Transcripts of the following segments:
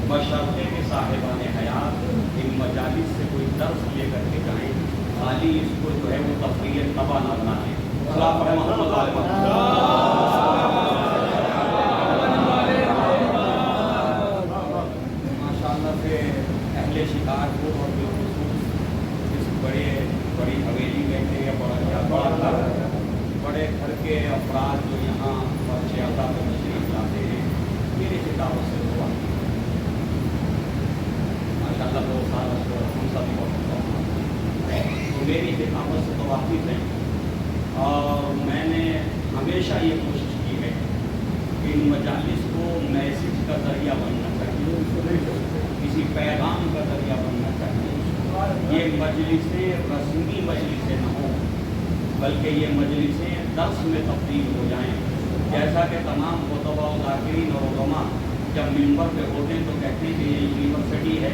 بشرطے کے صاحبان حیات ان مجالس سے کوئی درس لے کر کے جائیں، خالی اس کو جو ہے وہ تفریح تباہ نہ بنائیں۔ صلاۃ پر محمد ماشاءاللہ سے اہل شکارپور اور بالخصوص اس بڑی حویلی کہتے ہیں بڑا گھر، بڑے گھر کے افراد جو یہاں زیادہ تشریف لاتے ہیں، میری کتابوں سے دعا ماشاءاللہ 2 سال ہم سب میری کتابوں سے تو واقف ہیں، اور میں نے ہمیشہ یہ کوشش کی ہے کہ ان مجالس کو میسج کا ذریعہ بننا چاہیے، کسی پیغام کا ذریعہ بننا چاہیے۔ یہ مجلسیں رسمی مجلسیں نہ ہوں، بلکہ یہ مجلسیں درس میں تبدیل ہو جائیں۔ جیسا کہ تمام خطباء و ذاکرین اور علماء جب ممبر پہ ہوتے ہیں تو کہتے ہیں کہ یہ یونیورسٹی ہے،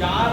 4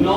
9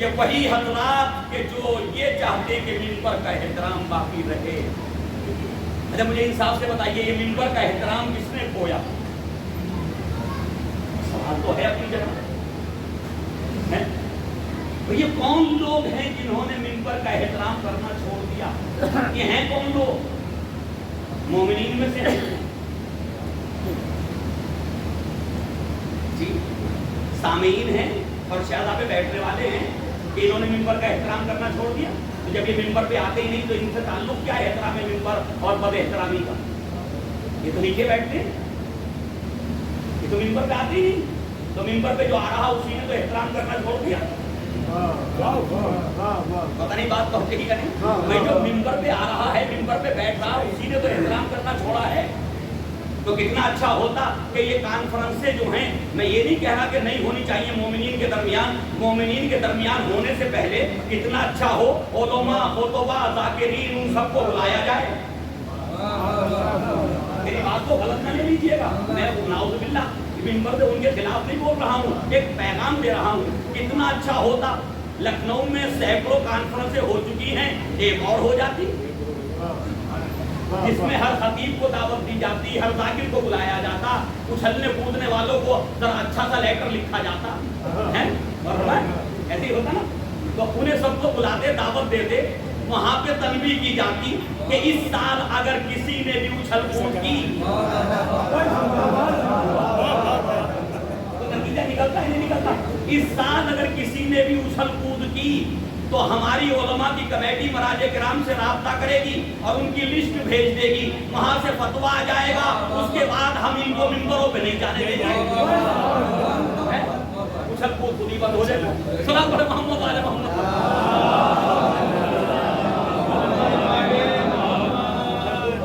کہ وہی حضرات کہ جو یہ چاہتے کہ منبر کا احترام باقی رہے. اچھا مجھے انصاف سے بتائیے یہ منبر کا احترام کس نے کھویا؟ سوال تو ہے اپنی جگہ. یہ کون لوگ ہیں جنہوں نے منبر کا احترام کرنا چھوڑ دیا؟ یہ ہیں کون لوگ؟ مومنین میں سے ہیں جی، سامعین ہیں اور شہزا پہ بیٹھنے والے ہیں کہ انہوں نے منبر کا احترام کرنا چھوڑ دیا. تو جب یہ منبر پہ آتے ہی نہیں تو ان سے تعلق کیا ہے احترام منبر اور بد احترامی کا؟ یہ تو نیچے بیٹھتے ہیں، یہ تو منبر پہ آتے ہی نہیں. تو منبر پہ جو آ رہا اسی نے تو احترام کرنا چھوڑ دیا. پتہ نہیں بات پہنچے گی کہ نہیں. بھائی جو منبر پہ آ رہا ہے، منبر پہ بیٹھ رہا اسی نے تو احترام کرنا چھوڑا ہے. تو کتنا اچھا ہوتا کہ یہ کانفرنسیں جو ہیں، میں یہ نہیں کہہ رہا کہ نہیں ہونی چاہیے مومنین کے درمیان، مومنین کے درمیان ہونے سے پہلے کتنا اچھا ہو علماء، خطباء، ذاکرین ان سب کو بلایا جائے. میری بات کو غلط نہ لے لیجیے گا، میں نعوذ باللہ منبر پہ ان کے خلاف نہیں بول رہا ہوں، ایک پیغام دے رہا ہوں. کتنا اچھا ہوتا لکھنؤ میں سینکڑوں کانفرنسیں ہو چکی ہیں، ایک اور ہو جاتی جس میں ہر خطیب کو دعوت دی جاتی، ہر ذاکر کو بلایا جاتا، اچھلنے کودنے والوں کو ذرا اچھا سا لیٹر لکھا جاتا ہے. اور ایسے ہی ہوتا نا، تو انہیں سب کو بلاتے، دعوت دیتے، وہاں پہ تنبیہ کی جاتی کہ اس سال اگر کسی نے بھی اچھل کود کی تو نتیجہ نکلتا ہے نہیں نکلتا. اس سال اگر کسی نے بھی اچھل کود کی تو ہماری علماء کی کمیٹی مراجع کرام سے رابطہ کرے گی اور ان کی لسٹ بھیج دے گی، وہاں سے فتویٰ آ جائے گا، اس کے بعد ہم ان کو منبروں پہ نہیں جانے دیں گے. اچھل کود خود ہی بند ہو جائے گا. سلام پڑھے محمد والے محمد.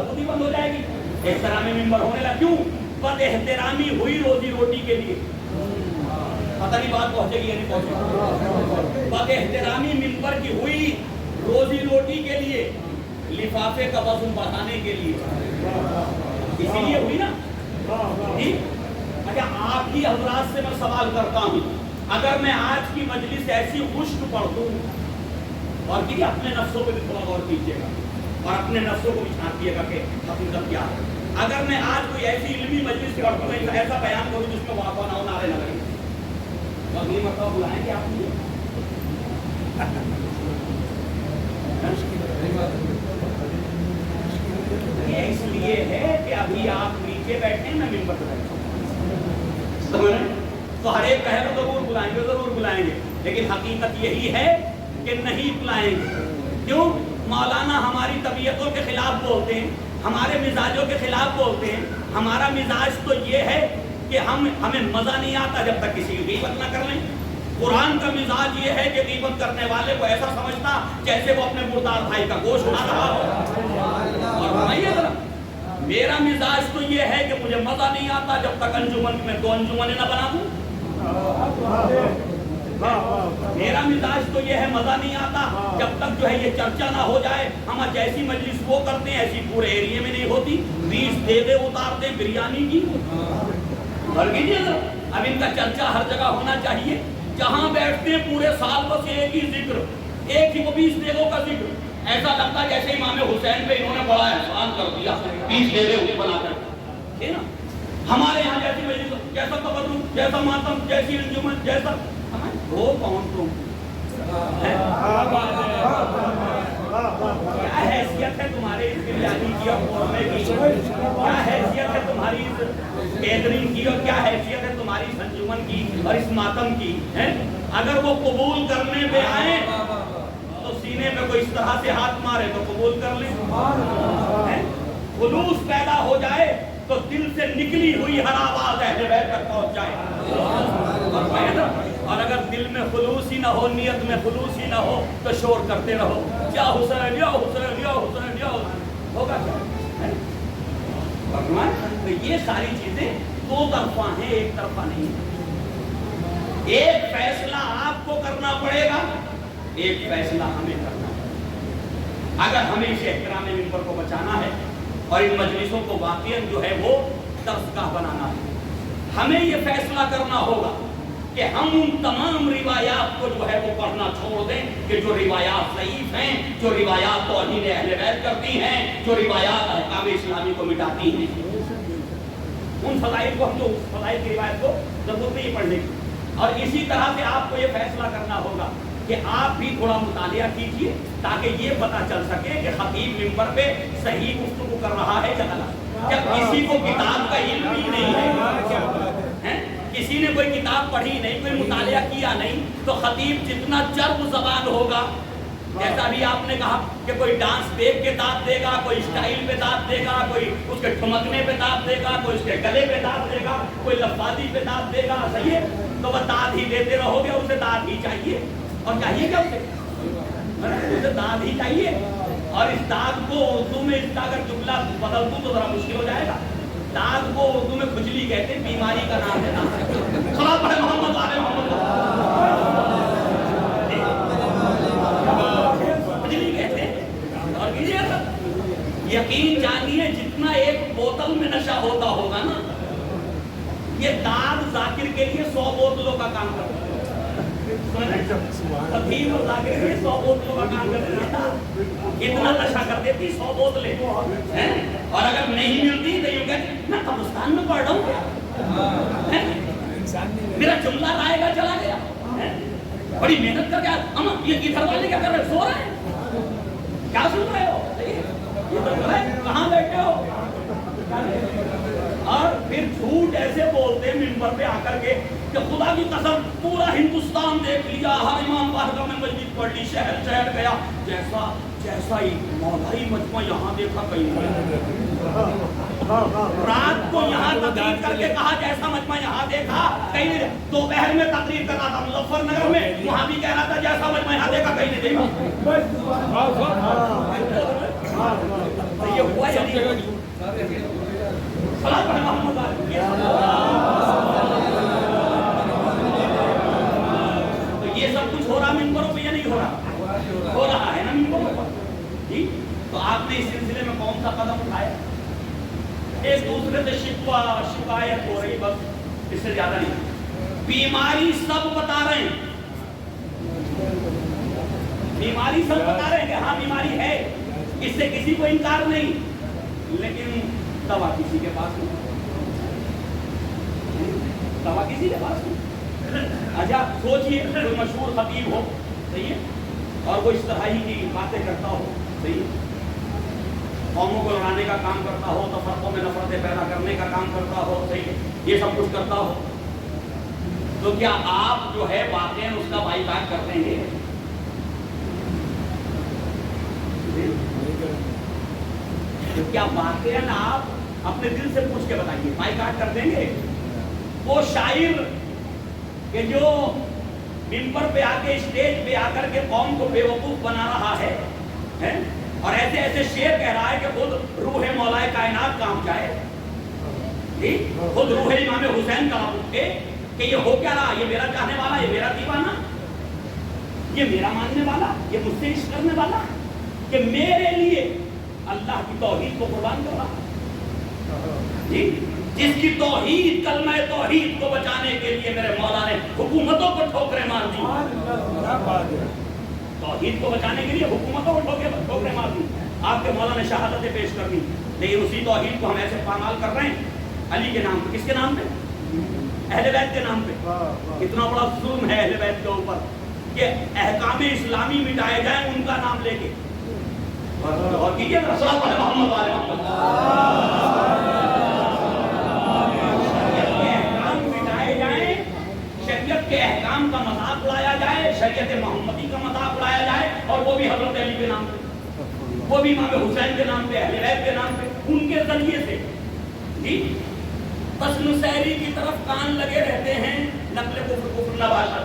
خود ہی بند ہو جائے گی. احترامی منبر ہونے لگا. کیوں؟ بد احترامی ہوئی روزی روٹی کے لیے. پتہ نہیں بات پہنچے گی یا نہیں پہنچے. بد احترامی منبر کی ہوئی روزی روٹی کے لیے، لفافے کا وزن بڑھانے کے لیے، اسی لیے ہوئی نا. اچھا آپ ہی حضرات سے میں سوال کرتا ہوں، اگر میں آج کی مجلس ایسی خشک پڑھ دوں، اور کیجیے اپنے نفسوں پہ بھی تھوڑا غور کیجیے گا اور اپنے نفسوں کو بھی چھانٹیے گا کہ حقیقت کیا ہے. اگر میں آج کوئی ایسی علمی مجلس پڑھ دوں، ایسا بیان کروں جس میں واقعہ نہ ہو، نعرے نہ لگے، اگلی مرتبہ بلائیں گے آپ مجھے؟ یہ اس لیے ہے کہ ابھی آپ نیچے بیٹھے ہیں، میں منبر پہ بیٹھا ہوں. تو ہر ایک کہے تو ضرور بلائیں گے، ضرور بلائیں گے، لیکن حقیقت یہی ہے کہ نہیں بلائیں گے. کیوں؟ مولانا ہماری طبیعتوں کے خلاف بولتے ہیں، ہمارے مزاجوں کے خلاف بولتے ہیں. ہمارا مزاج تو یہ ہے کہ ہمیں مزہ نہیں آتا جب تک کسی کی غیبت نہ کر لیں. قرآن کا مزاج یہ ہے کہ غیبت کرنے والے کو ایسا سمجھتا جیسے وہ اپنے مردار بھائی کا گوشت اڑا رہا ہو. اور میرا مزاج تو یہ ہے کہ مجھے مزہ نہیں آتا جب تک انجمن میں 2 انجمنیں نہ بنا دوں. میرا مزاج تو یہ ہے مزہ نہیں آتا جب تک جو ہے یہ چرچا نہ ہو جائے. ہم جیسی مجلس وہ کرتے ہیں ایسی پورے ایریے میں نہیں ہوتی. 20 دے اتارتے بریانی کی. اب ان کا چرچا ہر جگہ ہونا چاہیے. جہاں بیٹھتے ہیں پورے سال بس ایک ہی ذکر، ایک ہی وہ 20 دیگوں کا ذکر. ایسا لگتا ہے جیسے امام حسین پہ انہوں نے بڑا احسان کر دیا 20 دیگے انہیں بنا کر. ہے نا؟ ہمارے یہاں جیسی مجلس، جیسا تبرک، جیسا ماتم، جیسی انجمن، جیسا وہ کون تم؟ کیا حیثیت ہے تمہارے اس بریانی کی اور قورمے کی؟ کیا حیثیت ہے تمہاری اس کیٹرنگ کی اور کیا حیثیت ہے تمہاری اس انجمن کی اور اس ماتم کی؟ اگر وہ قبول کرنے پہ آئیں تو سینے پہ کوئی اس طرح سے ہاتھ مارے تو قبول کر لیں. خلوص پیدا ہو جائے تو دل سے نکلی ہوئی ہر آواز اہل بیت تک پہنچ جائے. اور اگر دل میں خلوص ہی نہ ہو، نیت میں خلوص ہی نہ ہو تو شور کرتے رہو، یا حسین یا حسین یا حسین یا حسین، ہوگا کیا؟ تو یہ ساری چیزیں 2 طرفہ ہیں، ایک طرفہ نہیں. ایک فیصلہ آپ کو کرنا پڑے گا، ایک فیصلہ ہمیں کرنا ہے. اگر ہمیں اس احترام منبر کو بچانا ہے اور ان مجلسوں کو واقعاً جو ہے وہ درسگاہ بنانا ہے، ہمیں یہ فیصلہ کرنا ہوگا کہ ہم ان تمام روایات کو جو ہے وہ پڑھنا چھوڑ دیں کہ جو روایات ضعیف ہیں، جو روایات توہین اہل بیت کرتی ہیں، جو روایات احکام اسلامی کو مٹاتی ہیں، ان فضائل کو ہم جو اس فضائل کی روایت کو ضرورت نہیں پڑھنے کی۔ اور اسی طرح سے آپ کو یہ فیصلہ کرنا ہوگا کہ آپ بھی تھوڑا مطالعہ کیجئے تاکہ یہ پتہ چل سکے کہ خطیب منبر پہ صحیح گفتگو کر رہا ہے یا غلط۔ جب کسی کو کتاب کا علم ہی نہیں ہے، کسی نے کوئی کتاب پڑھی نہیں، کوئی مطالعہ کیا نہیں، تو خطیب جتنا چرب زبان ہوگا، جیسا بھی آپ نے کہا کہ کوئی ڈانس دیکھ کے داد دے گا، کوئی اسٹائل پہ داد دے گا، کوئی اس کے ٹھمکنے پہ داد دے گا، کوئی اس کے گلے پہ داد دے گا، کوئی لفاظی پہ داد دے گا، صحیح ہے؟ تو وہ داد ہی دیتے رہو گے، اسے داد ہی چاہیے۔ اور چاہیے کیا اسے داد ہی چاہیے۔ اور اس داد کو اردو میں اس کا اگر جملہ بدل دوں تو ذرا مشکل ہو جائے گا۔ داد کو اردو میں کھجلی کہتے ہیں، بیماری کا نام ہے داد۔ صلاۃ پڑھے محمد والے محمد، کھجلی کہتے ہیں۔ اور یقین جانیے جتنا ایک بوتل میں نشہ ہوتا ہوگا نا، یہ داد ذاکر کے لیے 100 بوتلوں کا کام کرتا ہے۔ خطیب اور ذاکر کے لیے 100 بوتلوں کا کام کرتا ہے۔ اتنا نشہ کر دیتی 100 بوتلیں، اور اگر نہیں ملتی تو یوں کہتے میں قبرستان میں پڑھ رہا ہوں، میرا جملہ رائے گا چلا گیا، بڑی محنت کر کے یہ ادھر والے کیا کر رہے، سو رہے ہیں، کیا سن رہے ہو، کہاں بیٹھے ہو؟ اور پھر جھوٹ ایسے بولتے ممبر پہ آ کر کے کہ خدا کی قسم پورا ہندوستان دیکھ لیا، ہر امام بارگاہ میں مسجد پڑھ لی، شہر شہر گیا، جیسا ہی مولائی مجمع یہاں دیکھا کہیں نہیں، رات کو یہاں تقریر کر کے کہا جیسا مجمع یہاں دیکھا کہیں نہیں، دوپہر میں تقریر کر رہا تھا مظفر نگر میں، وہاں بھی کہہ رہا تھا جیسا مجمع یہاں دیکھا کہیں نہیں دیکھا۔ یہ ہوا یا نہیں ہوا؟ تو یہ سب کچھ ہو رہا ممبروں پہ یا نہیں ہو رہا؟ ہو رہا ہے نا ممبروں پر، جی۔ تو آپ نے اس سلسلے میں کون سا قدم اٹھایا؟ ایک دوسرے سے شکوہ شکایت ہو رہی، بس اس سے زیادہ نہیں۔ بیماری سب بتا رہے ہیں، بیماری سب بتا رہے ہیں کہ ہاں بیماری ہے، اس سے کسی کو انکار نہیں، لیکن دوا کسی کے پاس نہیں، دوا کسی کے پاس نہیں۔ اچھا سوچئے کوئی مشہور خطیب ہو، صحیح ہے، اور وہ اس طرح ہی کی باتیں کرتا ہو، صحیح ہے، قوموں کو لڑانے کا کام کرتا ہو، تفرقوں میں نفرتیں پیدا کرنے کا کام کرتا ہو، صحیح ہے، یہ سب کچھ کرتا ہو، تو کیا آپ جو ہے واقعاً اس کا بائیکاٹ کر دیں گے؟ کیا واقعاً آپ اپنے دل سے پوچھ کے بتائیے بائیکاٹ کر دیں گے؟ وہ شاعر کہ جو ممبر پہ آ کے اسٹیج پہ آ کر کے قوم کو بے وقوف بنا رہا ہے اور ایسے ایسے شعر کہہ رہا ہے کہ خود روح مولا کائنات کانپ جائے، جی خود روح امام حسین کانپ اٹھے کہ یہ ہو کیا رہا، یہ میرا چاہنے والا، یہ میرا دیوانہ، یہ میرا ماننے والا، یہ مجھ سے عشق کرنے والا، کہ میرے لیے اللہ کی توحید کو قربان کر رہا، جی جس کی توحید کلمہ توحید کو بچانے کے لیے میرے مولا نے حکومتوں کو ٹھوکریں مار دی، توحید کو بچانے کے لیے حکومتوں کو ٹھوکریں مار دی، آپ کے مولا نے شہادتیں پیش کر دی، لیکن اسی توحید کو ہم ایسے پامال کر رہے ہیں علی کے نام پہ، کس کے نام پہ؟ اہل بیت کے نام پہ۔ اتنا بڑا ظلم ہے اہل بیت کے اوپر کہ احکام اسلامی مٹائے جائیں ان کا نام لے کے، اور کیجئے رسول اللہ محمد والے شریعت کے احکام کا مذاق اڑایا جائے، شریعت محمدی کا مذاق اڑایا جائے، اور وہ بھی حضرت علی کے نام پہ، وہ بھی امام حسین کے نام پہ، اہل بیت کے نام پہ، ان کے ذریعے سے، جی بس نصیری کی طرف کان لگے رہتے ہیں، نقل کفر کفر نہ باشا،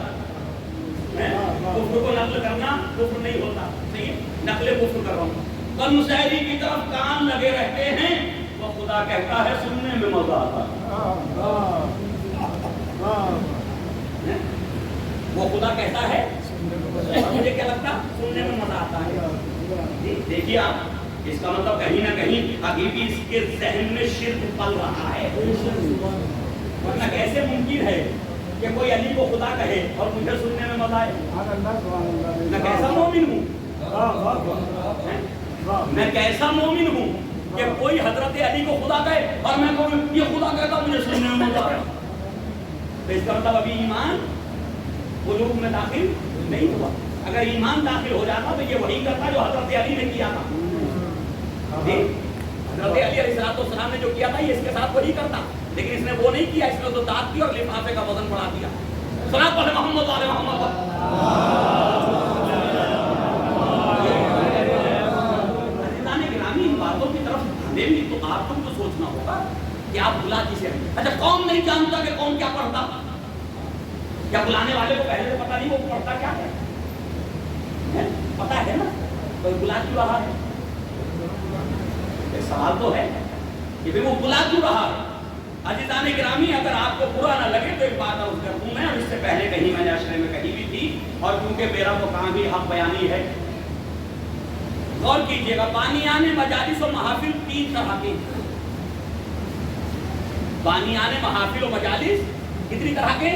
کفر کو نقل کرنا کفر نہیں ہوتا، صحیح نقل کفر کر رہا ہوں، اور نصیری کی طرف کان لگے رہتے ہیں، وہ خدا کہتا ہے سننے میں مزہ آتا ہے، وہ خدا کہتا ہے مجھے کیا لگتا سننے میں مزہ آتا ہے، دیکھیے آپ اس کا مطلب کہیں نہ کہیں ابھی بھی اس کے ذہن میں شرک پل رہا ہے، ورنہ کیسے ممکن ہے کہ کوئی علی کو خدا کہے اور مجھے سننے میں مزہ آئے؟ میں کیسا مومن ہوں، میں کیسا مومن ہوں کہ کوئی حضرت علی کو خدا کہے اور میں کہوں یہ خدا کہتا مجھے سننے میں مزہ آئے؟ تو اس کا مطلب ابھی ایمان قلوب میں داخل نہیں ہوا. اگر ایمان داخل ہو جاتا تو یہ وہی کرتا جو حضرت علی نے کیا تھا. حضرت علی علیہ السلام نے جو کیا تھا یہ اس کے ساتھ وہی کرتا، لیکن اس نے وہ نہیں کیا. اس نے تو داد کی اور لفافے کا وزن بڑھا دیا. صلاۃ علی محمد وعلی محمد. ان باتوں کی طرف بھی تو آپ کو تو سوچنا ہوگا کہ آپ بلا کسے ہیں. اچھا قوم نہیں جانتا کہ قوم کیا پڑھتا؟ کیا بلانے والے کو پہلے سے پتا نہیں وہ پڑھتا کیا ہے؟ پتا ہے نا، کوئی بلا کیوں رہا ہے؟ ایک سوال تو ہے کہ وہ بلا کیوں رہا ہے. عزیزان گرامی، اگر آپ کو برا نہ لگے تو ایک بات عرض کر دوں میں، اور اس سے پہلے کہیں میں نے اشرے میں کہی بھی تھی، اور کیونکہ میرا تو کام بھی حق بیانی ہے. غور کیجئے گا، بانیان مجالس و محافل تین طرح کے. بانیان محافل و مجالس کتنی طرح کے؟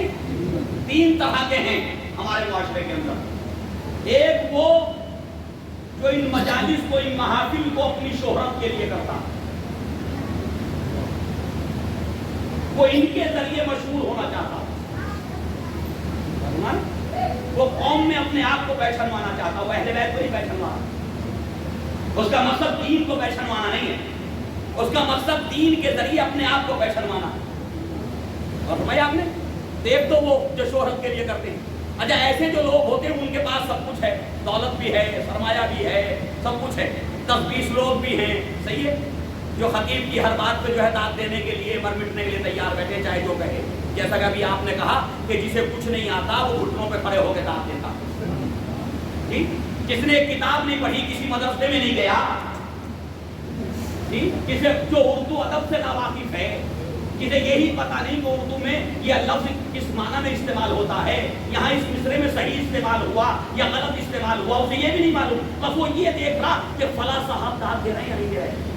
تین طرح کے ہیں ہمارے معاشرے کے اندر. ایک وہ جو ان مجالس کو، ان محافل کو اپنی شہرت کے لیے کرتا، وہ ان کے ذریعے مشہور ہونا چاہتا، وہ قوم میں اپنے آپ کو پہچانوانا چاہتا. وہ اہل بیت کو نہیں پہچانوانا. اس کا مقصد دین کو پہچانوانا نہیں ہے، اس کا مقصد دین کے ذریعے اپنے آپ کو پہچانوانا. اور فرمایا آپ نے، ایک تو وہ جو شہرت کے لیے کرتے ہیں. اچھا ایسے جو لوگ ہوتے ہیں ان کے پاس سب کچھ ہے، دولت بھی ہے، سرمایہ بھی ہے، سب کچھ ہے، 10-20 لوگ بھی ہیں، صحیح ہے، جو خطیب کی ہر بات پہ جو ہے داد دینے کے لیے، مر مٹنے کے لیے تیار بیٹھے، چاہے جو کہے. جیسا کہ ابھی آپ نے کہا کہ جسے کچھ نہیں آتا وہ گھٹنوں پہ کھڑے ہو کے داد دیتا. ٹھیک، جس نے کتاب نہیں پڑھی، کسی مدرسے میں نہیں گیا، کسی جو اردو ادب سے ناواقف ہے، جسے یہی پتا نہیں کہ اردو میں یہ لفظ کس معنی میں استعمال ہوتا ہے، یہاں اس مصرے میں صحیح استعمال ہوا یا غلط استعمال ہوا، اسے یہ بھی نہیں معلوم. بس وہ یہ دیکھ رہا کہ فلاں صاحب داد دے رہے ہیں یا نہیں دے رہے.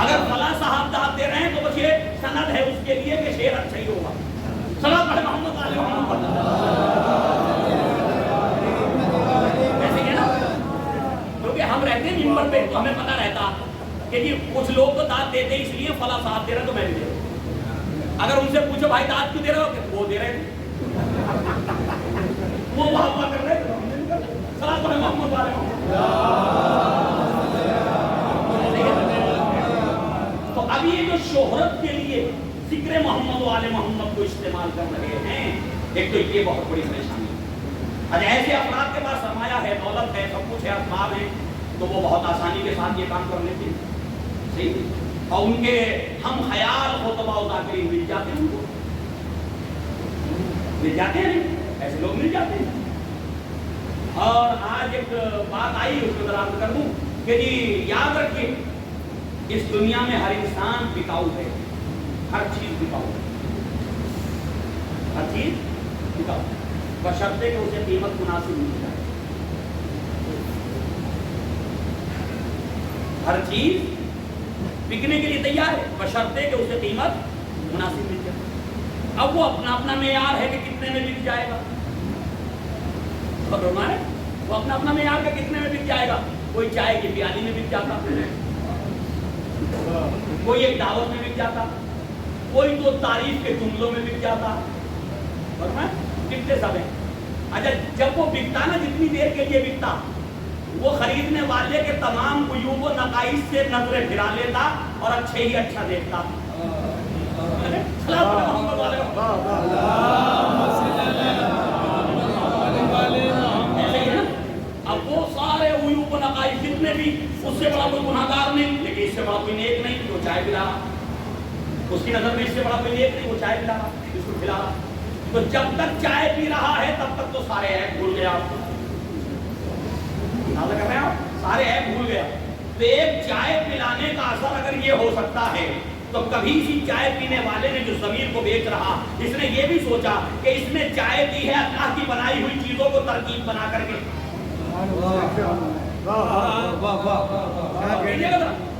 اگر فلاں صاحب داد دے رہے ہیں تو بس یہ سند ہے اس کے لیے کہ شعر اچھا ہی ہوگا. صلاۃ علی محمد علیہ محمد. کیونکہ ہم رہتے ہیں ممبر پہ تو ہمیں پتہ رہتا کہ جی کچھ لوگ تو داد دیتے اس لیے فلاں صاحب دے رہے تو میں بھی دے رہا. اگر ان سے پوچھو بھائی داد کیوں دے رہے ہو، کہ وہ دے رہے تھے، وہ وہاں کر رہے تھے. صلاۃ علی محمد علیہ محمد. تو اب یہ جو شہرت کے لیے ذکر محمد و آل محمد کو استعمال کر رہے ہیں، ایک تو یہ بہت بڑی پریشانی ہے. ایسے افراد کے پاس سرمایہ ہے، دولت ہے، سب کچھ ہے، اسباب ہیں، تو وہ بہت آسانی کے ساتھ یہ کام کر لیتے ہیں. صحیح، اور ان کے ہم خیال خطبہ و ذاکرین مل جاتے ہیں، ان کو مل جاتے ہیں، ایسے لوگ مل جاتے ہیں. اور آج ایک بات آئی اس کو ذرا عرض کر دوں کہ جی یاد رکھیے، اس دنیا میں ہر انسان بکاؤ ہے، ہر چیز بکاؤ ہے، ہر چیز بکاؤ ہے، بشرطے کہ اسے قیمت مناسب مل جائے. ہر چیز بکنے کے لیے تیار ہے بشرطے کہ اسے قیمت مناسب مل جائے. اب وہ اپنا اپنا معیار ہے کہ کتنے میں بک جائے گا. وہ اپنا اپنا معیار کا کتنے میں بک جائے گا. کوئی چائے کی پیالی میں بک جاتا، کوئی ایک دعوت میں بک جاتا، کوئی تو تعریف کے جملوں میں بک جاتا. بکتے سب ہیں. اچھا جب وہ بکتا نا، جتنی دیر کے لیے بکتا، وہ خریدنے والے کے تمام عیوب و نقائص سے نظریں پھرا لیتا اور اچھے ہی اچھا دیکھتا. اب وہ سارے عیوب و نقائص جتنے بھی، اس سے بڑا کوئی گناہگار نہیں، لیکن اس سے بڑا کوئی نیک نہیں جو چائے پلا رہا. اس کی نظر میں اس سے بڑا کوئی نیک نہیں وہ چائے پلا رہا، اس کو پلا رہا. تو جب تک چائے پی رہا ہے تب تک تو سارے عیب بھول گیا. کر رہے ہیں سارے عیب بھول گیا. تو ایک چائے پلانے کا اثر اگر یہ ہو سکتا ہے تو کبھی اسی چائے پینے والے نے جو ضمیر کو بیچ رہا، اس نے یہ بھی سوچا کہ اس نے چائے دی ہے اللہ کی بنائی ہوئی چیزوں کو ترکیب بنا کر کے.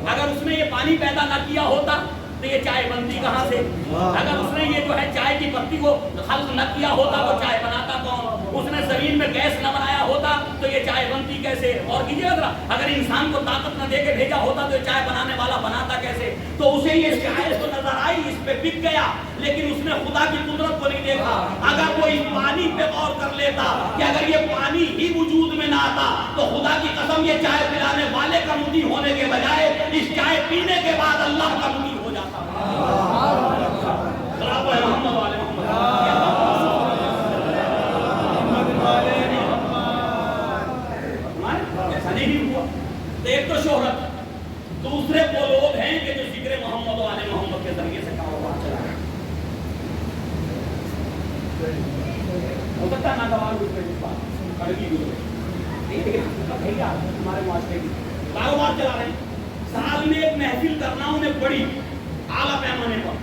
اگر اس نے یہ پانی پیدا نہ کیا ہوتا تو یہ چائے بنتی کہاں سے؟ اگر اس نے یہ جو ہے چائے کی پتی کو خلق نہ کیا ہوتا تو چائے بناتا کون؟ اس نے زمین میں گیس نہ بنایا ہوتا تو یہ چائے بنتی کیسے؟ اور کیجیے اگر انسان کو طاقت نہ دے کے بھیجا ہوتا تو یہ چائے بنانے والا بناتا کیسے؟ تو اسے یہ چائے تو نظر آئی، اس پہ بک گیا، لیکن اس نے خدا کی قدرت کو نہیں دیکھا۔ اگر وہ اس پانی پہ غور کر لیتا کہ اگر یہ پانی ہی وجود میں نہ آتا تو خدا کی قسم یہ چائے پلانے والے کا مدعی ہونے کے بجائے اس چائے پینے کے بعد اللہ کا مدعی ہو جاتا۔ ایسا نہیں ہوا۔ تو ایک تو شہرت، دوسرے وہ لوگ ہیں کہ جو ذکر محمد و آل محمد کے ذریعے سے کاروبار چلا رہے ہیں۔ ہو سکتا ہے ناگوار دوسرے کی بات اڑگی گزرے، لیکن ہمارے معاشرے کی کاروبار چلا رہے ہیں۔ سال میں ایک محفل کرنا انہیں بڑی اعلیٰ پیمانے پر،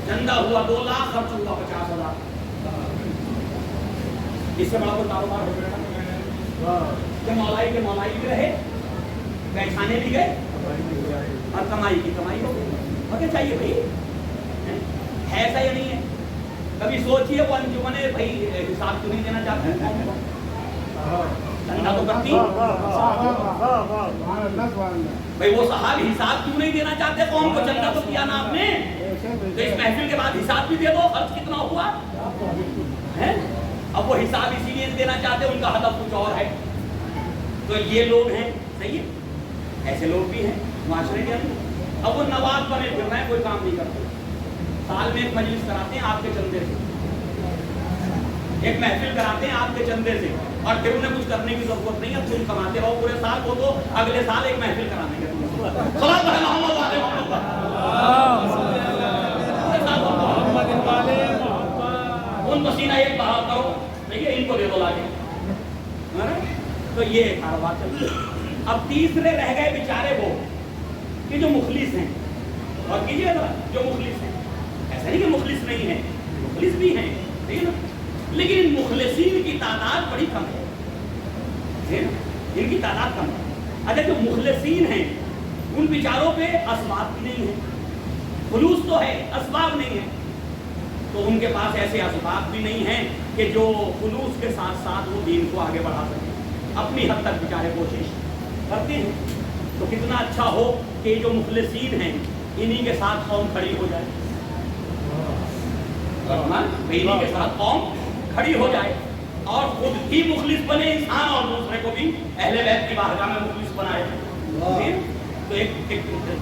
چندہ ہوا 2 لاکھ، خرچ ہوا 50,000۔ اس سے بڑا کوئی کاروبار ہو گیا کہ مولائی کے مولائی بھی رہے، پیسانے بھی گئے اور کمائی کی کمائی ہو گئی۔ اور کیا چاہیے بھائی؟ ہے ایسا یا نہیں ہے؟ کبھی سوچئے وہ انجمنیں بھائی حساب کیوں نہیں دینا چاہتے ہیں؟ چندہ تو کرتی بھائی، وہ صاحب حساب کیوں نہیں دینا چاہتے قوم کو؟ چندہ تو کیا نا آپ نے، تو اس محفل کے بعد حساب بھی دے دو، خرچ کتنا ہوا ہے۔ اب وہ حساب اسی لیے دینا چاہتے، ان کا ہدف کچھ اور ہے۔ تو یہ لوگ ہیں، صحیح ہے، ایسے لوگ بھی ہیں معاشرے کے اندر۔ اب وہ نواب بنے پھر رہے ہیں، کوئی کام نہیں کرتے، سال میں ایک مجلس کراتے ہیں آپ کے چندے سے، ایک محفل کراتے ہیں آپ کے چندے سے، اور پھر انہیں کچھ کرنے کی ضرورت نہیں ہے، تم کماتے رہو پورے سال، وہ تو اگلے سال ایک محفل کرانے کے ان کو سینہ ایک بہا کرو، دیکھیے ان کو دے دو لاگے۔ تو یہ کاروبار چلتا ہے۔ اب تیسرے رہ گئے بیچارے وہ کہ جو مخلص ہیں، اور کیجیے ذرا جو مخلص ہیں، ایسا نہیں کہ مخلص نہیں ہیں، مخلص بھی ہیں، ٹھیک ہے نا، لیکن ان مخلصین کی تعداد بڑی کم ہے، ان کی تعداد کم ہے۔ اگر جو مخلصین ہیں ان بیچاروں پہ اسباب بھی نہیں ہیں، خلوص تو ہے، اسباب نہیں ہے، تو ان کے پاس ایسے اسباب بھی نہیں ہیں کہ جو خلوص کے ساتھ ساتھ وہ دین کو آگے بڑھا سکیں۔ اپنی حد تک بیچارے کوشش کرتے ہیں، تو کتنا اچھا ہو کہ جو مخلصین ہیں انہی کے ساتھ قوم کھڑی ہو جائے، انہی کے ساتھ قوم کھڑی ہو جائے، اور خود بھی مخلص بنے انسان اور دوسرے کو بھی اہل بیت کی بارگاہ میں مخلص بنائے۔ تو ایک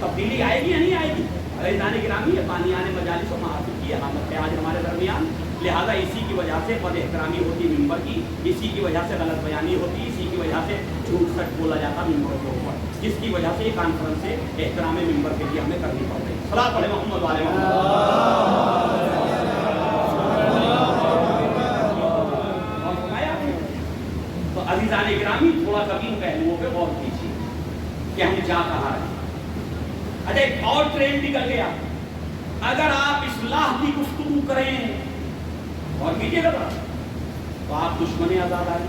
تبدیلی آئے گی یا نہیں آئے گی؟ عزیزان گرامی، یہ بانیان مجالس و محافل کی احامت ہے آج ہمارے درمیان، لہذا اسی کی وجہ سے بد احترامی ہوتی ممبر کی، اسی کی وجہ سے غلط بیانی ہوتی، اسی کی وجہ سے جھوٹ سچ بولا جاتا ممبر کے اوپر، جس کی وجہ سے یہ کانفرنس سے احترام ممبر کے لیے ہمیں کرنی پڑ رہی ہے۔ صلاۃ علی محمد وعلی محمد۔ تو عزیزان گرامی، تھوڑا سا ان پہلوؤں پہ غور کیجیے کہ ہم جا کہاں رہے ہیں۔ اچھا، ایک اور ٹرینڈ نکل گیا، اگر آپ اصلاح کی گفتگو کریں اور کیجیے گا تو آپ دشمن آزاداری،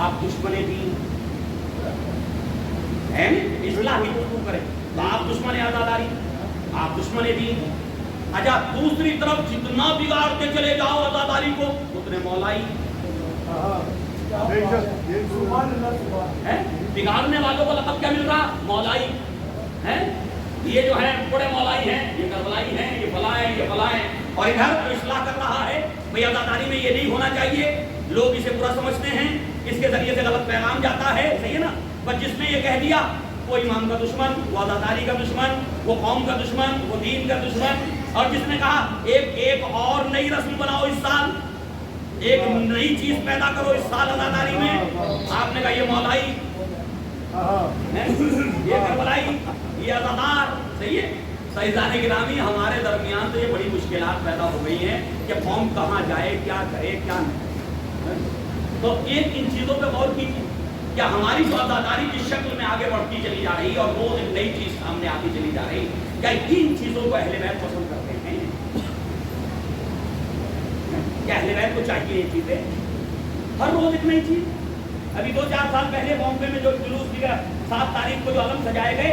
آپ دشمن دین ہے، اصلاح کی گفتگو کریں تو آپ دشمن آزاداری، آپ دشمن دین۔ اچھا، دوسری طرف جتنا بگاڑتے چلے جاؤ آزاداری کو اتنے مولائی، بگاڑنے والوں کو لقب کیا مل رہا؟ مولائی ہے، یہ جو ہے بڑے مولائی ہیں، یہ کربلائی ہیں، یہ فلاں ہیں، یہ فلاں ہیں، اور ادھر جو اصلاح کر رہا ہے بھئی آزاداری میں یہ نہیں ہونا چاہیے، لوگ اسے برا سمجھتے ہیں، اس کے ذریعے سے غلط پیغام جاتا ہے، صحیح ہے نا۔ بس جس نے یہ کہہ دیا وہ امام کا دشمن، وہ آزاداری کا دشمن، وہ قوم کا دشمن، وہ دین کا دشمن، اور جس نے کہا ایک اور نئی رسم بناؤ اس سال، ایک نئی چیز پیدا کرو اس سال آزاداری میں، آپ نے کہا یہ مولائی، یہ کربلائی، یہ آزادار، صحیح ہے۔ عزیزان گرامی، ہمارے درمیان تو یہ بڑی مشکلات پیدا ہو گئی ہیں کہ قوم کہاں جائے، کیا کرے، کیا نہیں۔ تو ایک ان چیزوں پہ غور کیجیے، کیا ہماری جو آزاداری جس شکل میں آگے بڑھتی چلی جا رہی اور روز ایک نئی چیز سامنے آتی چلی جا رہی، کیا ان چیزوں کو اہل بیت پسند کرتے ہیں؟ کیا اہل بیت کو چاہیے یہ چیزیں؟ ہر روز ایک نئی چیز۔ ابھی 2-4 سال پہلے بامبے میں جو جلوس نکلا، 7 تاریخ کو جو علم سجائے گئے،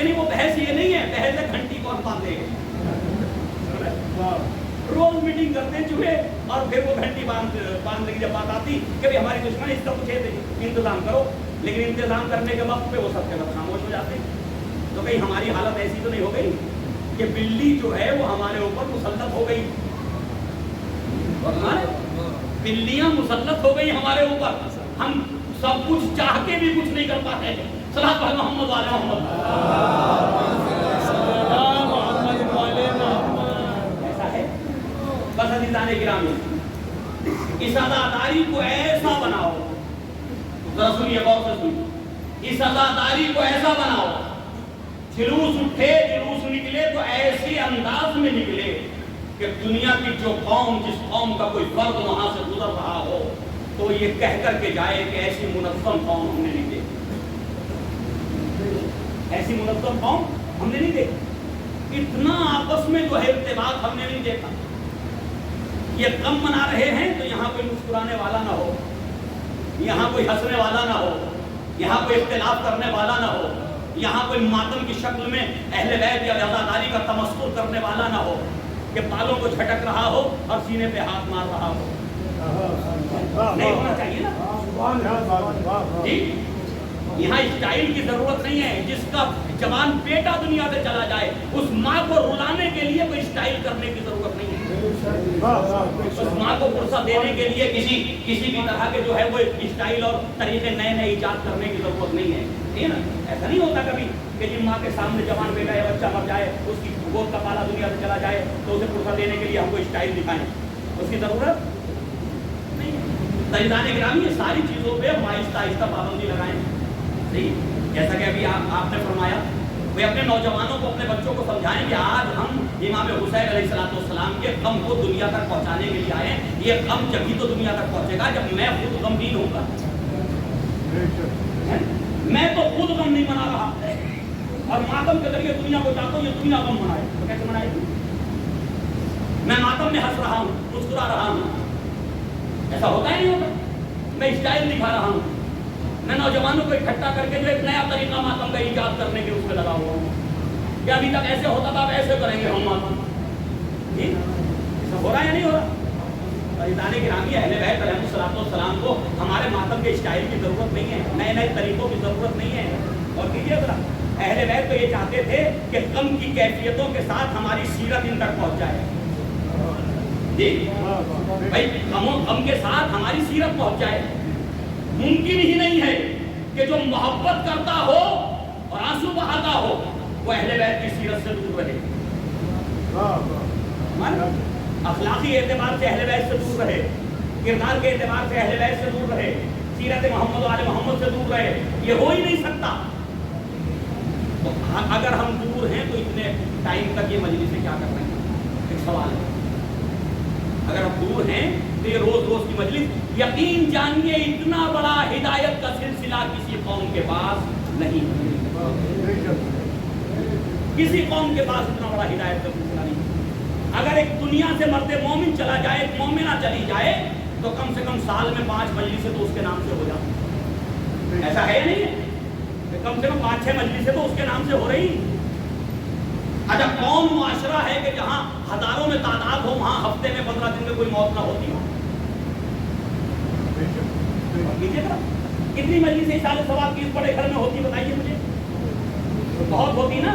یعنی وہ بحث یہ نہیں ہے بحث ہے گھنٹی کون باندھے. روز میٹنگ کرتے ہیں چوہے اور پھر وہ گھنٹی باندھنے کی جب بات آتی کہ بھائی ہماری دشمن اس کا کچھ انتظام کرو، لیکن انتظام کرنے کے وقت پہ وہ سب کے وقت خاموش ہو جاتے ہیں. تو کہیں ہماری حالت ایسی تو نہیں ہو گئی کہ بلی جو ہے وہ ہمارے اوپر مسلط ہو گئی، بلیاں مسلط ہو گئی ہمارے اوپر، ہم سب کچھ چاہ کے بھی کچھ نہیں کر پاتے. صلاۃ پڑھ محمد والے محمد. ایسا ہے بس عزیزان گرامی، اس عزاداری کو ایسا بناؤ، ذرا سنیے غور سے سنیے، اس عزاداری کو ایسا بناؤ، جلوس اٹھے جلوس نکلے تو ایسے انداز میں نکلے کہ دنیا کی جو قوم جس قوم کا کوئی فرد وہاں سے گزر رہا ہو تو یہ کہہ کر کے جائے کہ ایسی منظم قوم ہم نے نہیں دیکھی، ایسی منظم قوم ہم نے نہیں دیکھی، اتنا آپس میں جو ہے ارتباط ہم نے نہیں دیکھا. یہ غم منا رہے ہیں تو یہاں کوئی مسکرانے والا نہ ہو، یہاں کوئی ہنسنے والا نہ ہو، یہاں کوئی اختلاف کرنے والا نہ ہو، یہاں کوئی ماتم کی شکل میں اہل بیت یا عزاداری کا تمسخر کرنے والا نہ ہو کہ بالوں کو جھٹک رہا ہو اور سینے پہ ہاتھ مار رہا ہو. نہیں ہونا چاہیے نا جی. یہاں اسٹائل کی ضرورت نہیں ہے، جس کا جوان بیٹا دنیا سے چلا جائے اس ماں کو رلانے کے لیے کوئی اسٹائل کرنے کی ضرورت نہیں ہے، اس ماں کو فرصت دینے کے لیے کسی بھی طرح کے جو ہے وہ اسٹائل اور طریقے نئے نئے ایجاد کرنے کی ضرورت نہیں ہے. ٹھیک ہے نا؟ ایسا نہیں ہوتا کبھی کہ جن ماں کے سامنے جوان بیٹا یا بچہ مر جائے، اس کی گود کا پالا دنیا سے چلا جائے تو اسے فرصت دینے کے لیے ہم کو اسٹائل دکھائیں، اس کی ضرورت نہیں ہے. عزیزان گرامی، یہ ساری چیزوں پہ ہم آہستہ آہستہ پابندی لگائیں. صحیح، جیسا کہ ابھی آپ نے فرمایا، وہ اپنے نوجوانوں کو اپنے بچوں کو سمجھائیں کہ آج ہم امام حسین علیہ السلام کے غم کو دنیا تک پہنچانے کے لیے آئے. یہ غم جبھی تو دنیا تک پہنچے گا جب میں خود غمگین ہوں گا. میں تو خود غم نہیں منا رہا اور ماتم کے ذریعے دنیا کو چاہتا ہوں یہ دنیا غم منائے، تو کیسے منائے گی؟ میں ماتم میں ہنس رہا ہوں، مسکرا رہا ہوں، ایسا ہوتا ہی نہیں ہوتا. میں اسٹائل دکھا رہا ہوں، میں نوجوانوں کو اکٹھا کر کے جو ایک نیا طریقہ ماتم کا ایجاد کرنے کے اس پہ لگا ہوا ہوں کہ ابھی تک ایسے ہوتا تھا اب ایسے کریں گے ہم ماتم. ٹھیک، ایسا ہو رہا ہے یا نہیں ہو رہا؟ عزیزان گرامی، اہل بیت علیہ السلام کو ہمارے ماتم کے اسٹائل کی ضرورت نہیں ہے، نئے نئے طریقوں کی ضرورت نہیں ہے. اور کیجیے ذرا، اہل بیت تو یہ چاہتے تھے کہ غم کی کیفیتوں کے ساتھ ہماری سیرت ان تک پہنچ جائے. جی بھائی، غم کے ساتھ ہماری سیرت پہنچ جائے. ممکن ہی نہیں ہے کہ جو محبت کرتا ہو اور آنسو بہاتا ہو وہ اہل بیت کی سیرت سے دور رہے، اخلاقی اعتبار سے اہل بیت سے دور رہے، کردار کے اعتبار سے اہل بیت سے دور رہے، سیرت محمد و آل محمد سے دور رہے. یہ ہو ہی نہیں سکتا. تو اگر ہم دور ہیں تو اتنے ٹائم تک یہ مجلس سے کیا کر رہے ہیں؟ ایک سوال ہے. اگر ہم دور ہیں تو یہ روز روز کی مجلس، یقین جانیے اتنا بڑا ہدایت کا سلسلہ کسی قوم کے پاس نہیں، کسی قوم کے پاس اتنا بڑا ہدایت کا سلسلہ نہیں. اگر ایک دنیا سے مرد مومن چلا جائے، ایک مومنہ چلی جائے تو کم سے کم سال میں 5 مجلسیں تو اس کے نام سے ہو جاتی. ایسا ہے یا نہیں ہے؟ کم سے کم 5-6 مجلسیں تو اس کے نام سے ہو رہی. اچھا، قوم معاشرہ ہے کہ جہاں ہزاروں میں تعداد ہو، وہاں ہفتے میں 15 دن میں کوئی موت نہ ہوتی ہو. کتنی مجلسیں اس سال ثواب کی اس بڑے گھر میں ہوتی بتائیے مجھے؟ بہت ہوتی نا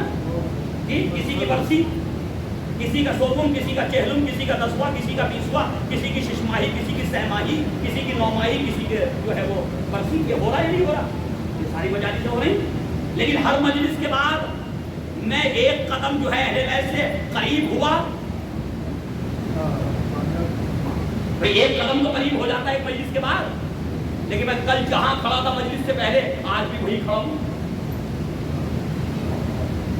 جی. کسی کی برسی، کسی کا سوتم، کسی کا چہلم، کسی کا 10واں، کسی کا 20واں، کسی کی ششماہی، کسی کی سہماہی، کسی کی نوماہی، کسی کے جو ہے وہ برسی. یہ ہو رہا ہے یا نہیں ہو رہا؟ یہ ساری مجالسیں ہو رہی. لیکن ہر مجلس کے بعد میں ایک قدم جو ہے اہل بیت سے قریب ہوا. ایک قدم تو قریب ہو جاتا ہے ایک مجلس کے بعد، لیکن میں کل جہاں کھڑا تھا مجلس سے پہلے آج بھی وہی کھڑا ہوں.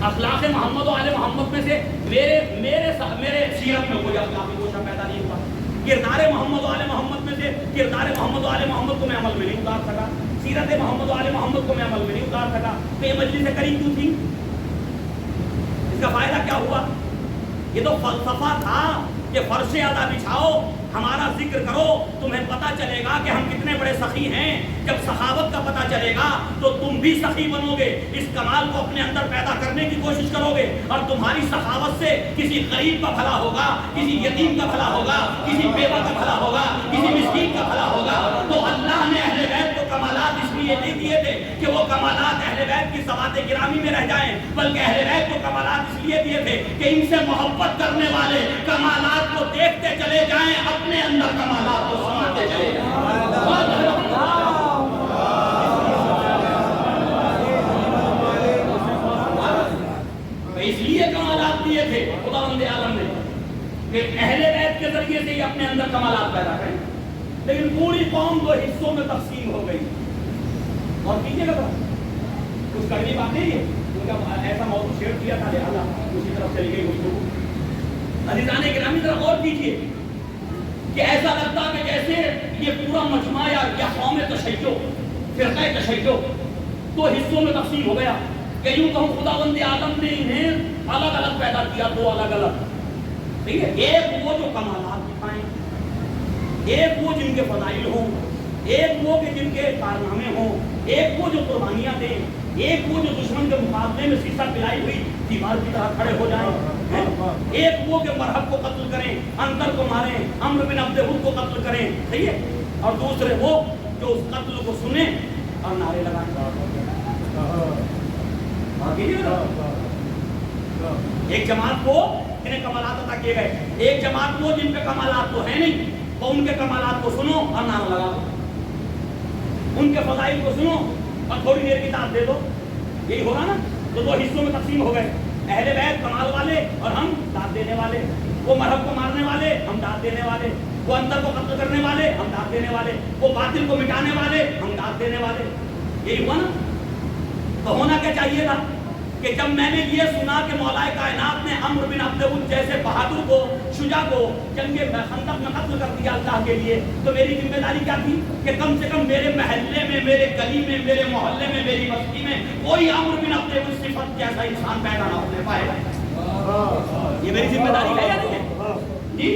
اخلاق محمد و آل محمد میں سے میرے سیرت میں کوئی اخلاقی گوشہ پیدا نہیں ہوا. کردار محمد و آل محمد میں سے کردار محمد و آل محمد کو میں عمل میں نہیں اتار سکا، سیرت محمد و آل محمد کو میں عمل میں نہیں اتار سکا. تو یہ مجلس قریب کیوں تھی؟ اس کا فائدہ کیا ہوا؟ یہ تو فلسفہ تھا کہ فرش ادا بچھاؤ، ہمارا ذکر کرو، تمہیں پتہ چلے گا کہ ہم کتنے بڑے سخی ہیں۔ جب سخاوت کا پتہ چلے گا تو تم بھی سخی بنو گے، اس کمال کو اپنے اندر پیدا کرنے کی کوشش کرو گے، اور تمہاری سخاوت سے کسی غریب کا بھلا ہوگا، کسی یتیم کا بھلا ہوگا، کسی بیوہ کا بھلا ہوگا، کسی مسکین کا بھلا ہوگا۔ تو اللہ نے اہل بیت کو کمالات اس لیے نہیں دیے تھے کہ وہ کمالات اہل بیت کی ذوات گرامی میں رہ جائیں، بلکہ اہل بیت کو کمالات اس لیے دیے تھے کہ ان سے محبت کرنے والے کمالات کو دیکھتے چلے جائیں، اپنے اندر کمالات کو سمجھتے چلے جائیں۔ اس لیے کمالات دیے تھے خداوند عالم نے کہ اہل بیت کے ذریعے سے ہی اپنے اندر کمالات پیدا کریں۔ لیکن پوری قوم دو حصوں میں تقسیم ہو گئی، اور کیجیے گا کچھ کڑوی بات نہیں ہے، ان کا ایسا موضوع شیئر کیا تھا، لہٰذا اسی طرف چلی گئی گفتگو۔ عزیزان گرامی ذرا غور کیجیے کہ ایسا لگتا کہ جیسے یہ پورا مجمع یا قوم تشیع، فرقہ تشیع دو حصوں میں تقسیم ہو گیا کہ یوں کہوں خداوند عالم نے انہیں الگ الگ پیدا کیا، دو الگ الگ، ٹھیک ہے؟ ایک وہ جو کمالات دکھائیں، ایک وہ جن کے فضائل ہوں، ایک وہ کہ جن کے کارنامے ہوں، ایک وہ جو قربانیاں دیں، ایک وہ جو دشمن کے مقابلے میں سیسا پلائی ہوئی دیوار کی طرح کھڑے ہو جائیں، ایک وہ کہ مرحب کو قتل کریں، انتر کو ماریں، عمرو بن عبد ود کو قتل کریں، صحیح ہے؟ اور دوسرے وہ جو اس قتل کو سنیں اور نعرے لگائیں۔ ایک جماعت کو انہیں کمالات عطا کیے گئے، ایک جماعت کو جن پہ کمالات تو ہے نہیں، تو ان کے کمالات کو سنو اور نعرہ لگاؤ، ان کے فضائل کو سنو اور تھوڑی دیر کی داد دے دو، یہی ہو رہا نا؟ تو دو حصوں میں تقسیم ہو گئے، اہل بیت کمال والے اور ہم داد دینے والے، وہ مرحب کو مارنے والے، ہم داد دینے والے، وہ انتر کو قتل کرنے والے، ہم داد دینے والے، وہ باطل کو مٹانے والے، ہم داد دینے والے، یہی ہوا نا؟ تو ہونا کیا چاہیے تھا کہ جب میں نے یہ سنا کہ مولا کائنات نے عمرو بن عبد ود جیسے بہادر کو، شجاع کو جنگ خندق میں قتل کر دیا اللہ کے لیے، تو میری ذمہ داری کیا تھی کہ کم سے کم میرے محلے میں، میرے گلی میں، میرے محلے میں، میری بستی میں کوئی عمرو بن عبد ود صفت جیسا انسان پیدا نہ ہونے پائے۔ یہ میری ذمہ داری ہے یا نہیں ہے؟ جی،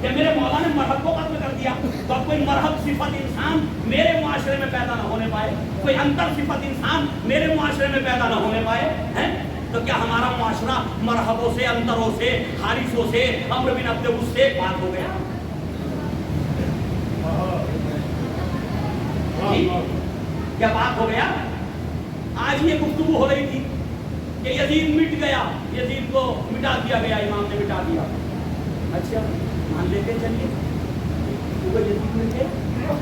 کہ میرے مولا نے مرحب کو قتل کر دیا تو اب کوئی مرحب صفت انسان میرے معاشرے میں پیدا نہ ہونے پائے، کوئی انتر صفت انسان میرے معاشرے میں پیدا نہ ہونے پائے ہیں؟ تو کیا ہمارا معاشرہ مرحبوں سے، انتروں سے، حارثوں سے، عمرو بن عبد ود سے پاک ہو گیا؟ کیا پاک ہو گیا؟ آج یہ گفتگو ہو رہی تھی کہ یزید مٹ گیا، یزید کو مٹا دیا گیا، امام نے مٹا دیا۔ اچھا مان لیتے چلیے وہ یزید مٹ گیا،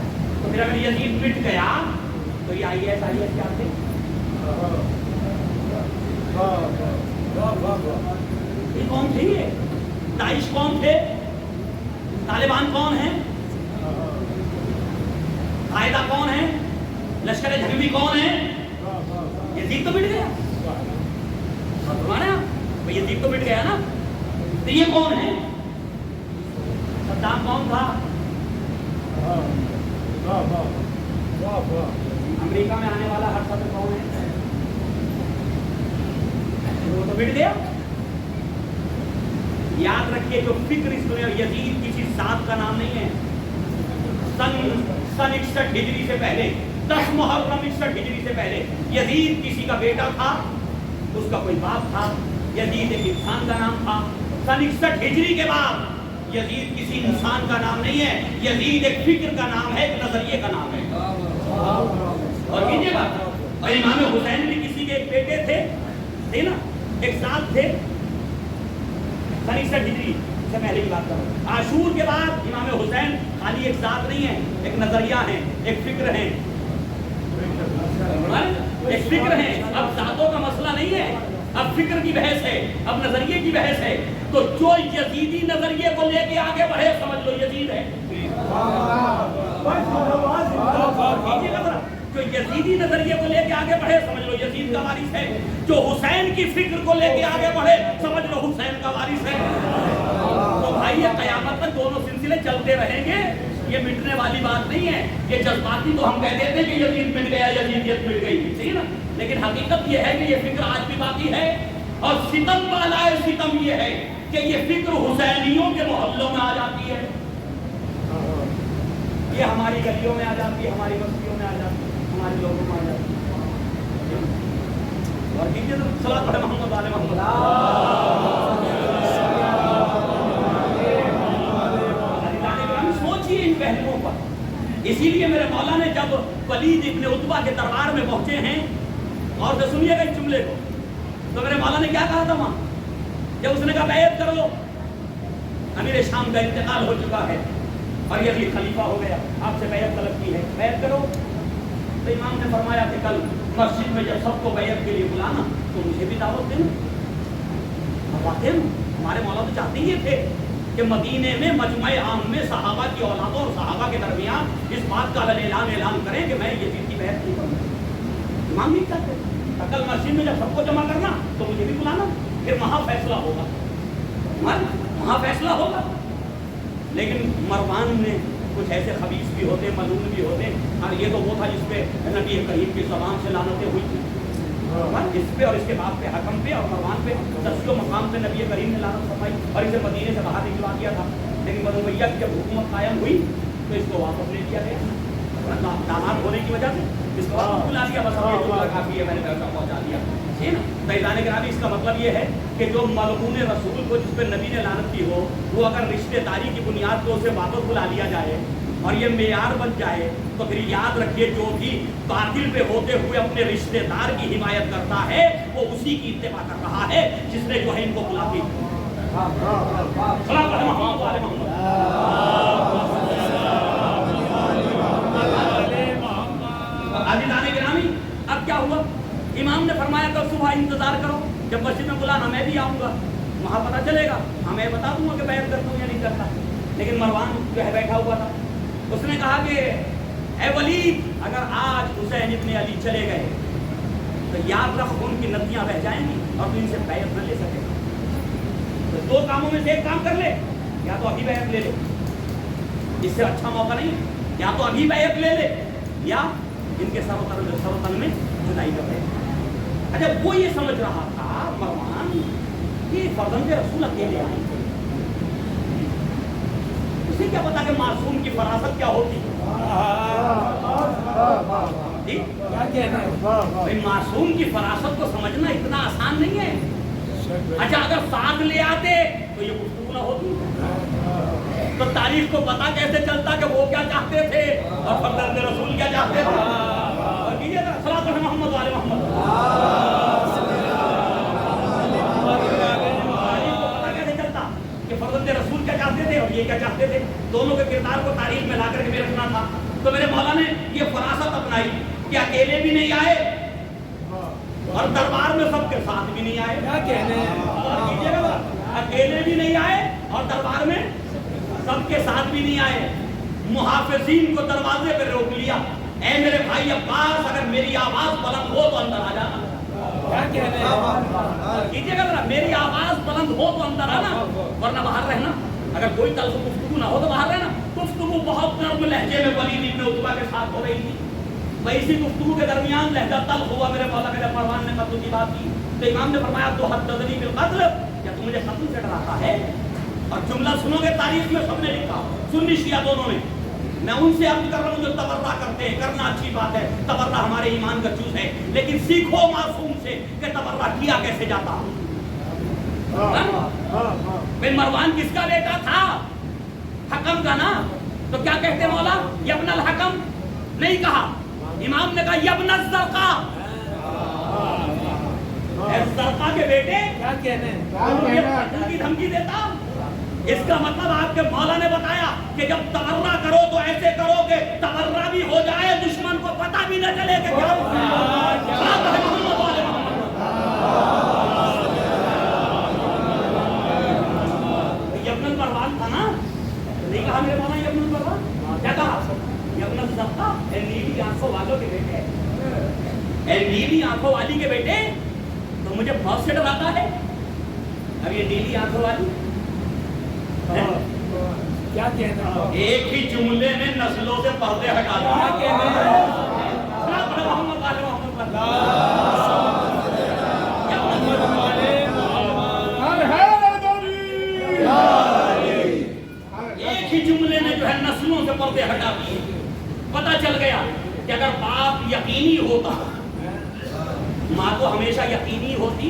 تو پھر اگر یزید مٹ گیا تو یہ آئی ایس کیا تھے؟ یہ کون تھے؟ یہ داعش کون تھے؟ طالبان کون ہیں؟ قاعدہ کون ہے؟ لشکر جھنگوی کون ہے؟ یزید تو مٹ گیا، یزید تو مٹ گیا نا، تو یہ کون ہے؟ صدام کون تھا؟ امریکہ میں آنے والا ہر صدر کون ہے؟ وہ تو مٹ گیا۔ یاد رکھیے جو فکر اس دنیا، یزید کسی ذات کا نام نہیں ہے۔ سن 61 ہجری سے پہلے، 10 محرم 61 ہجری سے پہلے یزید کسی کا بیٹا تھا، اس کا کوئی باپ تھا، یزید ایک انسان کا نام تھا۔ سن 61 ہجری کے بعد یزید کسی انسان کا نام نہیں ہے، یزید ایک فکر کا نام ہے، ایک نظریے کا نام ہے۔ اور کیجیے گا، اور امام حسین بھی کسی کے ایک بیٹے تھے نا، ایک ذات تھے۔ سن 61 ہجری سے پہلے کی بات کرو، عاشور کے بعد امام حسین خالی ایک ذات نہیں ہے، ایک نظریہ ہے، ایک فکر ہے، ایک فکر ہے۔ اب ذاتوں کا مسئلہ نہیں ہے، اب فکر کی بحث ہے، اب نظریے کی بحث ہے۔ تو جو یزیدی نظریے کو لے کے آگے بڑھے سمجھ لو یزید ہے۔ جو یزیدی نظریے کو لے کے آگے بڑھے سمجھ لو یزید کا وارث ہے۔ جو حسین کی فکر کو لے کے آگے بڑھے سمجھ لو حسین کا وارث ہے۔ تو بھائی یہ قیامت تک دونوں سلسلے چلتے رہیں گے، یہ مٹنے والی بات نہیں ہے۔ یہ جذباتی تو ہم کہہ دیتے کہ یزید مٹ گیا، یزیدیت مٹ گئی، صحیح نا؟ لیکن حقیقت یہ ہے کہ یہ فکر آج بھی باقی ہے، اور ستم بالائے ستم یہ ہے کہ یہ فکر حسینیوں کے محلوں میں آ جاتی ہے، یہ ہماری گلیوں میں آ جاتی ہے، ہماری بستیوں میں آ جاتی ہے، ہمارے لوگوں میں آ جاتی ہے۔ اور کیجیے تو صلاۃ پڑھیں محمد والے محمد۔ سوچیے ان پہلوؤں پر۔ اسی لیے میرے مولا نے جب ولید ابن عتبہ کے دربار میں پہنچے ہیں، اور تو سنیے گا اس جملے کو، تو میرے مولا نے کیا کہا تھا وہاں جب اس نے کہا بیعت کرو، امیر شام کا انتقال ہو چکا ہے اور یہ خلیفہ ہو گیا، آپ سے بیعت طلب کی ہے، بیعت کرو۔ تو امام نے فرمایا کہ کل مسجد میں جب سب کو بیعت کے لیے بلانا تو مجھے بھی دعوت دینا۔ واقعی ہمارے مولا تو چاہتے ہی تھے کہ مدینے میں مجمع عام میں صحابہ کی اولادوں اور صحابہ کے درمیان اس بات کا اعلان کریں کہ میں یزید کی بیعت نہیں کروں۔ امام نہیں چاہتے، کل مسجد میں جب سب کو جمع کرنا تو مجھے بھی بلانا، پھر وہاں فیصلہ ہوگا، وہاں فیصلہ ہوگا۔ لیکن مروان میں کچھ ایسے خبیث بھی ہوتے، ملعون بھی ہوتے، اور یہ تو وہ تھا جس پہ نبی کریم کی زبان سے لعنتیں ہوئی تھی، اس پہ اور اس کے باپ پہ، حکم پہ اور مروان پہ دسیوں مقام پہ نبی کریم نے لعنت فرمائی اور اسے مدینے سے باہر نکلوا دیا تھا۔ لیکن بنو امیہ کی جب حکومت قائم ہوئی تو اس کو واپس لے لیا گیا، داماد ہونے کی وجہ سے اس کو واپس بلا دیا، بس کافی ہے، میں نے پیسہ پہنچا دیا۔ فیضان گرامی، اس کا مطلب یہ ہے کہ جو ملعون رسول کو جس پہ نبی نے لعنت کی ہو، وہ اگر رشتے داری کی بنیاد پہ اسے واپس بلا لیا جائے اور یہ معیار بن جائے تو پھر یاد رکھیے جو بھی باطل پہ ہوتے ہوئے اپنے رشتے دار کی حمایت کرتا ہے وہ اسی کی اتباع کر رہا ہے جس نے جو ہے ان کو بلا دی۔ عزیزان گرامی، اب کیا ہوا؟ امام نے فرمایا کل صبح انتظار کرو، جب مسجد میں بلانا میں بھی آؤں گا، وہاں پتہ چلے گا، ہاں میں بتا دوں گا کہ بیعت کرتا ہوں یا نہیں کرتا۔ لیکن مروان جو ہے بیٹھا ہوا تھا، اس نے کہا کہ اے ولید، اگر آج حسین ابن علی چلے گئے تو یاد رکھ ان کی ندیاں بہ جائیں گی اور تو ان سے بیعت نہ لے سکے گا۔ تو دو کاموں میں سے ایک کام کر لے، یا تو ابھی بیعت لے لے، اس سے اچھا موقع نہیں ہے، یا تو ابھی بیعت لے لے یا ان کے سر و تن میں جدائی کر دے۔ اچھا وہ یہ سمجھ رہا تھا مروان کہ فرزند رسول اکیلے آئے، اسے کیا پتا کہ معصوم کی فراست کیا ہوتی ہے؟ معصوم کی فراست کو سمجھنا اتنا آسان نہیں ہے۔ اچھا اگر ساتھ لے آتے تو یہ گفتگو نہ ہوتی، تو تاریخ کو پتا کیسے چلتا کہ وہ کیا چاہتے تھے اور فرزند رسول کیا چاہتے تھے؟ اور کیجیے ذرا صلاۃ پڑھیں محمد والے محمد۔ فرزند رسول کیا چاہتے تھے اور یہ کیا چاہتے تھے، دونوں کے کردار کو تاریخ میں لا کر کے رکھنا تھا۔ تو میرے مولا نے یہ فراست اپنائی کہ اکیلے بھی نہیں آئے اور دربار میں سب کے ساتھ بھی نہیں آئے۔ اکیلے بھی نہیں آئے اور دربار میں سب کے ساتھ بھی نہیں آئے، محافظین کو دروازے پہ روک لیا، اے میرے بھائی عباس، اگر میری آواز بلند ہو تو اندر آ جانا۔ کیجیے گا ذرا، میری آواز بلند ہو تو اندر آنا ورنہ باہر رہنا، اگر کوئی تلخ گفتگو نہ ہو تو باہر رہنا۔ گفتگو بہت نرم لہجے میں ولید ابن عتبہ کے ساتھ ہو رہی تھی، اسی گفتگو کے درمیان لہجہ تلخ ہوا میرے مولا کا۔ جب مروان نے قتل کی بات کی تو امام نے فرمایا تو حدثنی بالقتل، کیا تم مجھے قتل سے ڈراتا ہے؟ اور جملہ سنو گے تاریخ میں سب نے لکھا، سنی شیعہ دونوں نے۔ میں ان سے عرض کر رہا ہوں جو تبرہ کرتے ہیں، کرنا اچھی بات ہے، تبرہ ہمارے ایمان کا جز ہے، لیکن سیکھو معصوم سے کہ تبرہ کیا کیسے جاتا۔ بن مروان کس کا بیٹا تھا؟ حکم کا نا، تو کیا کہتے مولا؟ یبن الحکم نہیں کہا، امام نے کہا یبن الزرقاء، زرقاء کے بیٹے کیا کہنے کی دھمکی دیتا۔ اس کا مطلب آپ کے مولا نے بتایا کہ جب تبرہ کرو تو ایسے کرو کہ تبرہ بھی ہو جائے، دشمن کو پتہ بھی نہ چلے کہ کیا یبن الپروان تھا نا، نہیں کہا میرے مولا یبن الپروان، کیا کہا؟ یبن الزرقاء، اے نیلی آنکھوں والوں کے بیٹے، اے نیلی آنکھوں والی کے بیٹے، تو مجھے بہت سے ڈراتا ہے۔ اب یہ نیلی آنکھوں والی کیا کہنا، ایک ہی جملے میں نسلوں سے پردے ہٹا دیا۔ محمد ہٹا دیے. پتہ چل گیا کہ اگر باپ یقینی ہوتا ماں تو ہمیشہ یقینی ہوتی.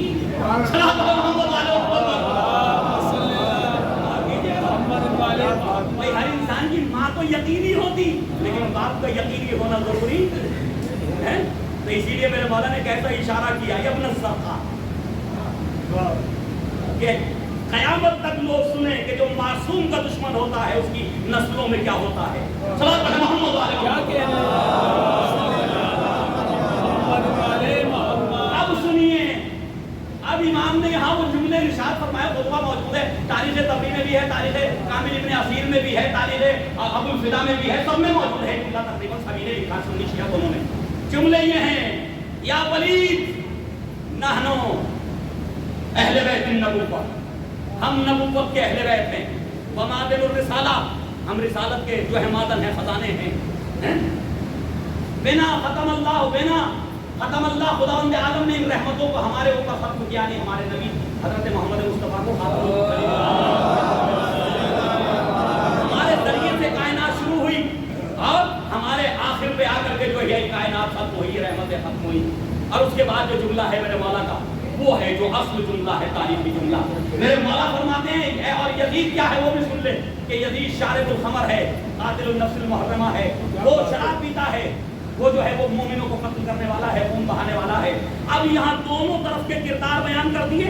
بھائی ہر انسان کی ماں تو یقینی ہوتی لیکن باپ کا یقینی ہونا ضروری ہے. تو اسی لیے میرے مولا نے کیسا اشارہ کیا یا اپنا سرقہ کہ قیامت تک لوگ سنیں کہ جو معصوم کا دشمن ہوتا ہے اس کی نسلوں میں کیا ہوتا ہے. صلوات محمد علیہ. اب سنیے اب امام نے یہاں وہ جملے ارشاد فرمایا خطبہ موجود ہے تاریخ طبری میں بھی ہے تاریخ کامل ابن اثیر میں بھی ہے تاریخ ابو الفدا میں بھی ہے سب میں موجود ہے. جملہ تقریباً سبھی نے لکھا سنی شیعہ دونوں نے. جملے یہ ہیں یا ولید نحنو اہل بیت النبوہ ہم نبوت کے اہل بیت ہیں. ومادن الرسالہ ہم رسالت کے جو ہے مادن ہیں خزانے ہیں. بنا ختم اللہ خداوند عالم نے ان رحمتوں کو ہمارے اوپر ختم کیا نہیں ہمارے نبی حضرت محمد مصطفیٰ کو ہمارے ذریعے سے کائنات شروع ہوئی اور ہمارے آخر پہ آ کر کے جو ہے کائنات ختم ہوئی رحمتیں ختم ہوئی. اور اس کے بعد جو جملہ ہے میرے مولا کا وہ ہے جو اصل جملہ ہے تاریخی جملہ. میرے مولا فرماتے ہیں اور یزید کیا ہے وہ بھی سن لیں کہ یزید شارب الخمر ہے قاتل النفس المحرمہ ہے. وہ شراب پیتا ہے وہ جو ہے وہ مومنوں کو قتل کرنے والا ہے خون بہانے والا ہے. اب یہاں دونوں طرف کے کردار بیان کر دیے.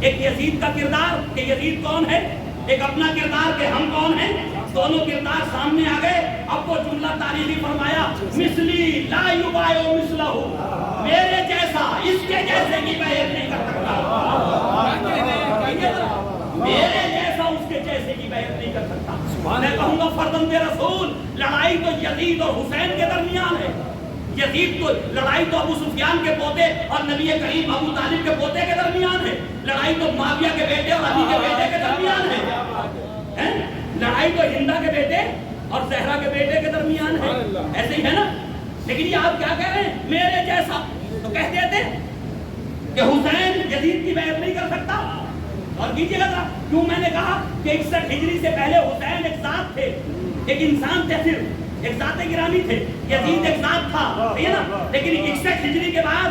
ایک یزید کا کردار کہ یزید کون ہے ایک اپنا کردار کہ ہم کون ہیں. دونوں کردار سامنے آ گئے. اب وہ جملہ تاریخی فرمایا مثلی لا یبایع مثلہ میرے جیسا اس کے جیسے کی بیعت نہیں کر سکتا. میرے جیسا اس کے جیسے کی بیعت نہیں کر سکتا. میں کہوں گا فرزند رسول لڑائی تو یزید اور حسین کے درمیان ہے. یزید تو لڑائی تو ابو سفیان کے پوتے اور نبی کریم ابو طالب کے پوتے کے درمیان ہے. لڑائی تو معاویہ کے بیٹے اور علی کے بیٹے کے درمیان ہے. لڑائی تو ہندا کے بیٹے اور زہرا کے بیٹے کے درمیان ہے. ایسے ہی ہے نا. لیکن یہ آپ کیا کہہ رہے ہیں میرے جیسا تو کہتے تھے کہ حسین یزید کی بیعت نہیں کر سکتا. اور کیجیے گا کیوں میں نے کہا کہ 61 ہجری سے پہلے حسین ایک ذات تھے ایک انسان تھے صرف ایک ذات گرامی تھے. یزید ایک ذات تھا ہے نا. لیکن 61 ہجری کے بعد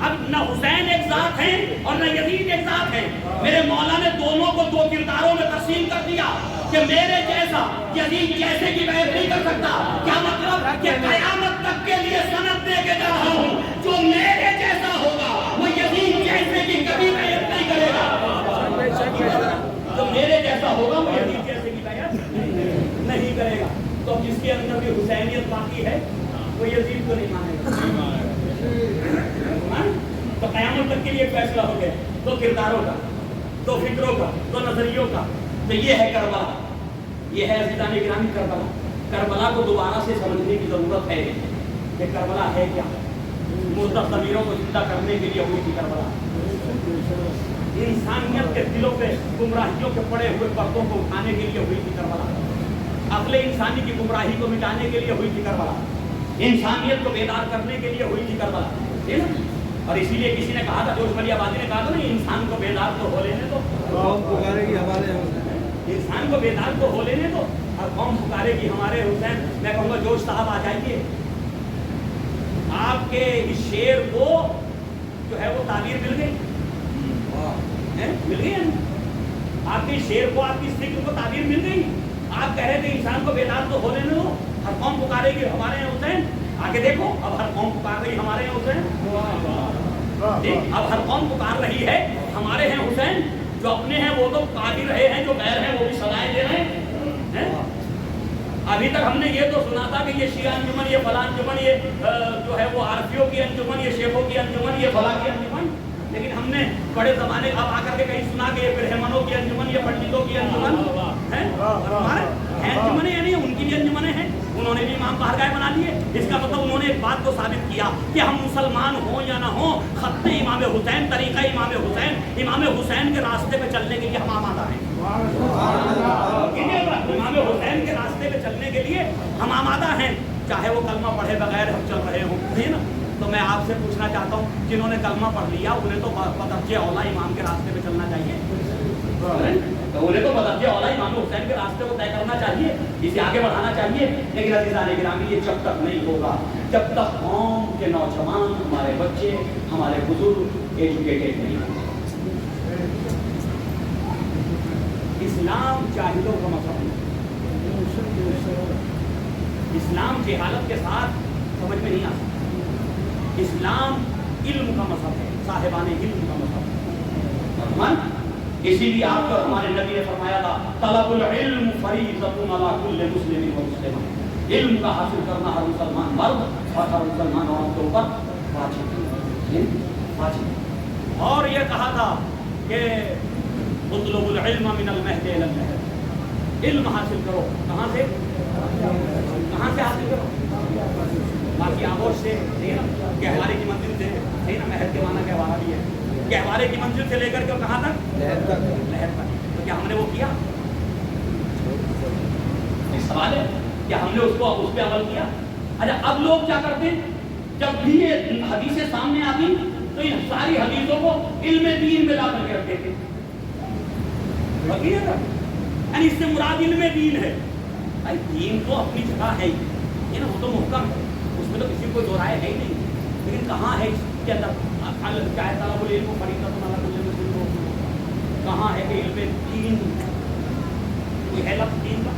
اب نہ حسین ایک ذات ہے اور نہ یزید ایک ذات ہے. میرے مولا نے دونوں کو دو کرداروں میں تقسیم کر دیا کہ میرے جیسا یزید جیسے کی بیعت نہیں کر سکتا. کیا مطلب کہ قیامت تک کے لیے سند دے کے جا رہا ہوں جو میرے جیسا ہوگا وہ یزید جیسے کی کبھی بیعت نہیں کرے گا. جو میرے جیسا ہوگا وہ یزید جیسے کی بیعت نہیں کرے گا. تو جس کے اندر بھی حسینیت باقی ہے وہ یزید کو نہیں مانے گا. تو قیامت تک کے لیے فیصلہ ہو گیا دو کرداروں کا دو فکروں کا دو نظریوں کا. تو یہ ہے کربلا. یہ ہے عزیزان گرامی کربلا. کربلا کو دوبارہ سے سمجھنے کی ضرورت ہے کہ کربلا ہے کیا. مردہ ضمیروں کو زندہ کرنے کے لیے ہوئی تھی کربلا. انسانیت کے دلوں پہ گمراہیوں کے پڑے ہوئے پردوں کو اٹھانے کے لیے ہوئی تھی کربلا. عقل انسانی کی گمراہی کو مٹانے کے لیے ہوئی تھی کربلا. انسانیت کو بیدار کرنے کے لیے ہوئی تھی کربلا. ٹھیک ہے. اور اسی لیے کسی نے کہا تھا جوش ملی آبادی نے کہا تھا نا انسان کو بیدار تو ہو لینے تو انسان کو بیدار تو ہو لینے تو اور قوم پکارے گی ہمارے حسین. میں کہوں گا جوش صاحب آ جائیے. آپ کے اس شعر کو جو ہے وہ تعبیر مل گئی مل گئی. آپ کے شعر کو آپ کی فکر کو تعبیر مل گئی. آپ کہہ رہے تھے انسان کو بیدار تو ہو لینے دو ہر قوم پکارے گی ہمارے یہاں حسین. آگے دیکھو اب ہر قوم پکار رہی ہمارے یہاں حسین. اب ہر قوم پکار رہی ہے ہمارے ہیں حسین. جو اپنے ہیں وہ تو پکار ہی رہے ہیں جو غیر ہیں وہ بھی سزائیں دے رہے ہیں. ابھی تک ہم نے یہ تو سنا تھا کہ یہ شیعہ انجمن یہ فلاں انجمن یہ جو ہے وہ عارفیوں کی انجمن یہ شیخوں کی انجمن یہ فلاں کی انجمن. لیکن ہم نے بڑے زمانے اب آ کر کے کہیں سنا کہ یہ برہمنوں کی انجمن یہ پنڈتوں کی انجمن ہے. ہمارے ہیں انجمنیں یعنی ان کی بھی انجمنیں ہیں. انہوں نے بھی امام بارگاہ بنا لیے. اس کا مطلب انہوں نے ایک بات کو ثابت کیا کہ ہم مسلمان ہوں یا نہ ہوں خط امام حسین طریقہ امام حسین کے راستے پہ چلنے کے لیے ہم آمادہ ہیں. امام حسین کے راستے پہ چلنے کے لیے ہم آمادہ ہیں چاہے وہ کلمہ پڑھے بغیر ہم چل رہے ہوں. ہے نا. تو میں آپ سے پوچھنا چاہتا ہوں جنہوں نے کلمہ پڑھ لیا انہیں تو بدرجہ اولا امام کے راستے پہ چلنا چاہیے. انہیں تو بدرجہ اولا امام حسین کے راستے کو طے کرنا چاہیے, اسے آگے بڑھانا چاہیے. لیکن عزیزان گرامی یہ جب تک نہیں ہوگا جب تک قوم کے نوجوان, ہمارے بچے, ہمارے بزرگ ایجوکیٹڈ نہیں ہوں. اسلام جاہلوں کا مذہب ہے. اسلام جہالت کے ساتھ سمجھ میں نہیں آ سکتا. اسلام علم کا مذہب ہے, صاحبان علم کا مذہب ہے. اسی لیے آپ کو ہمارے نبی نے فرمایا تھا طلب العلم فریضۃ علی کل مسلم و مسلمہ. علم کا حاصل کرنا ہر مسلمان مرد اور ہر مسلمان عورت کے اوپر واجب ہے. اور یہ کہا تھا کہ اطلب العلم من المہد الی اللحد. علم حاصل کرو کہاں سے حاصل کرو؟ باقی آغوش سے, گہوارے کی منزل سے, صحیح نا, مہد کے معنی گہوارہ بھی ہے. گہوارے کی منزل سے لے کر کے کہاں تک؟ لہر تک. تو کیا ہم نے وہ کیا؟ سوال ہے کیا ہم نے اس پہ عمل کیا؟ اچھا اب لوگ کیا کرتے ہیں, جب بھی یہ حدیثیں سامنے آتی تو ان ساری حدیثوں کو علم دین میں لا کر کے رکھتے تھے. یعنی اس سے مراد علم دین ہے. بھائی دین تو اپنی جگہ ہے ہی, وہ تو محکم ہے, اس میں تو کسی کو دو رائے ہے ہی نہیں. لیکن کہاں ہے اس کے اندر کیا ہے طلب العلم فریضۃ علی کل مسلم, کہاں ہے کہ علم دین کوئی ہے لفظ دین کا؟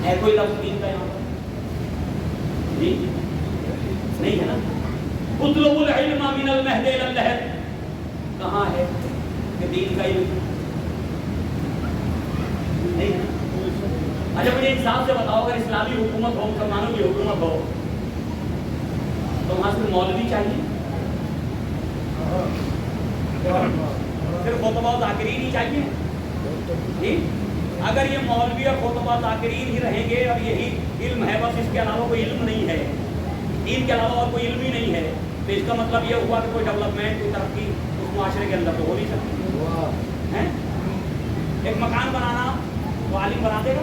ہے کوئی لفظ دین کا یہاں پر؟ نہیں ہے نا. اطلب العلم من المہد الی اللحد, کہاں ہے کہ دین کا علم نہیں ہے. اچھا مجھے انصاف سے بتاؤ, اگر اسلامی حکومت ہو, مسلمانوں کی حکومت ہو, تو وہاں صرف مولوی چاہیے, صرف خطبہ و ذاکرین ہی چاہیے؟ اگر یہ مولوی اور خطبہ ذاکرین ہی رہیں گے اور یہی علم ہے بس, اس کے علاوہ کوئی علم نہیں ہے, دین کے علاوہ اور کوئی علم ہی نہیں ہے, تو اس کا مطلب یہ ہوا کہ کوئی ڈیولپمنٹ, کوئی ترقی اس معاشرے کے اندر تو ہو نہیں سکتی. ایک مکان بنانا وہ عالم بنا دے گا؟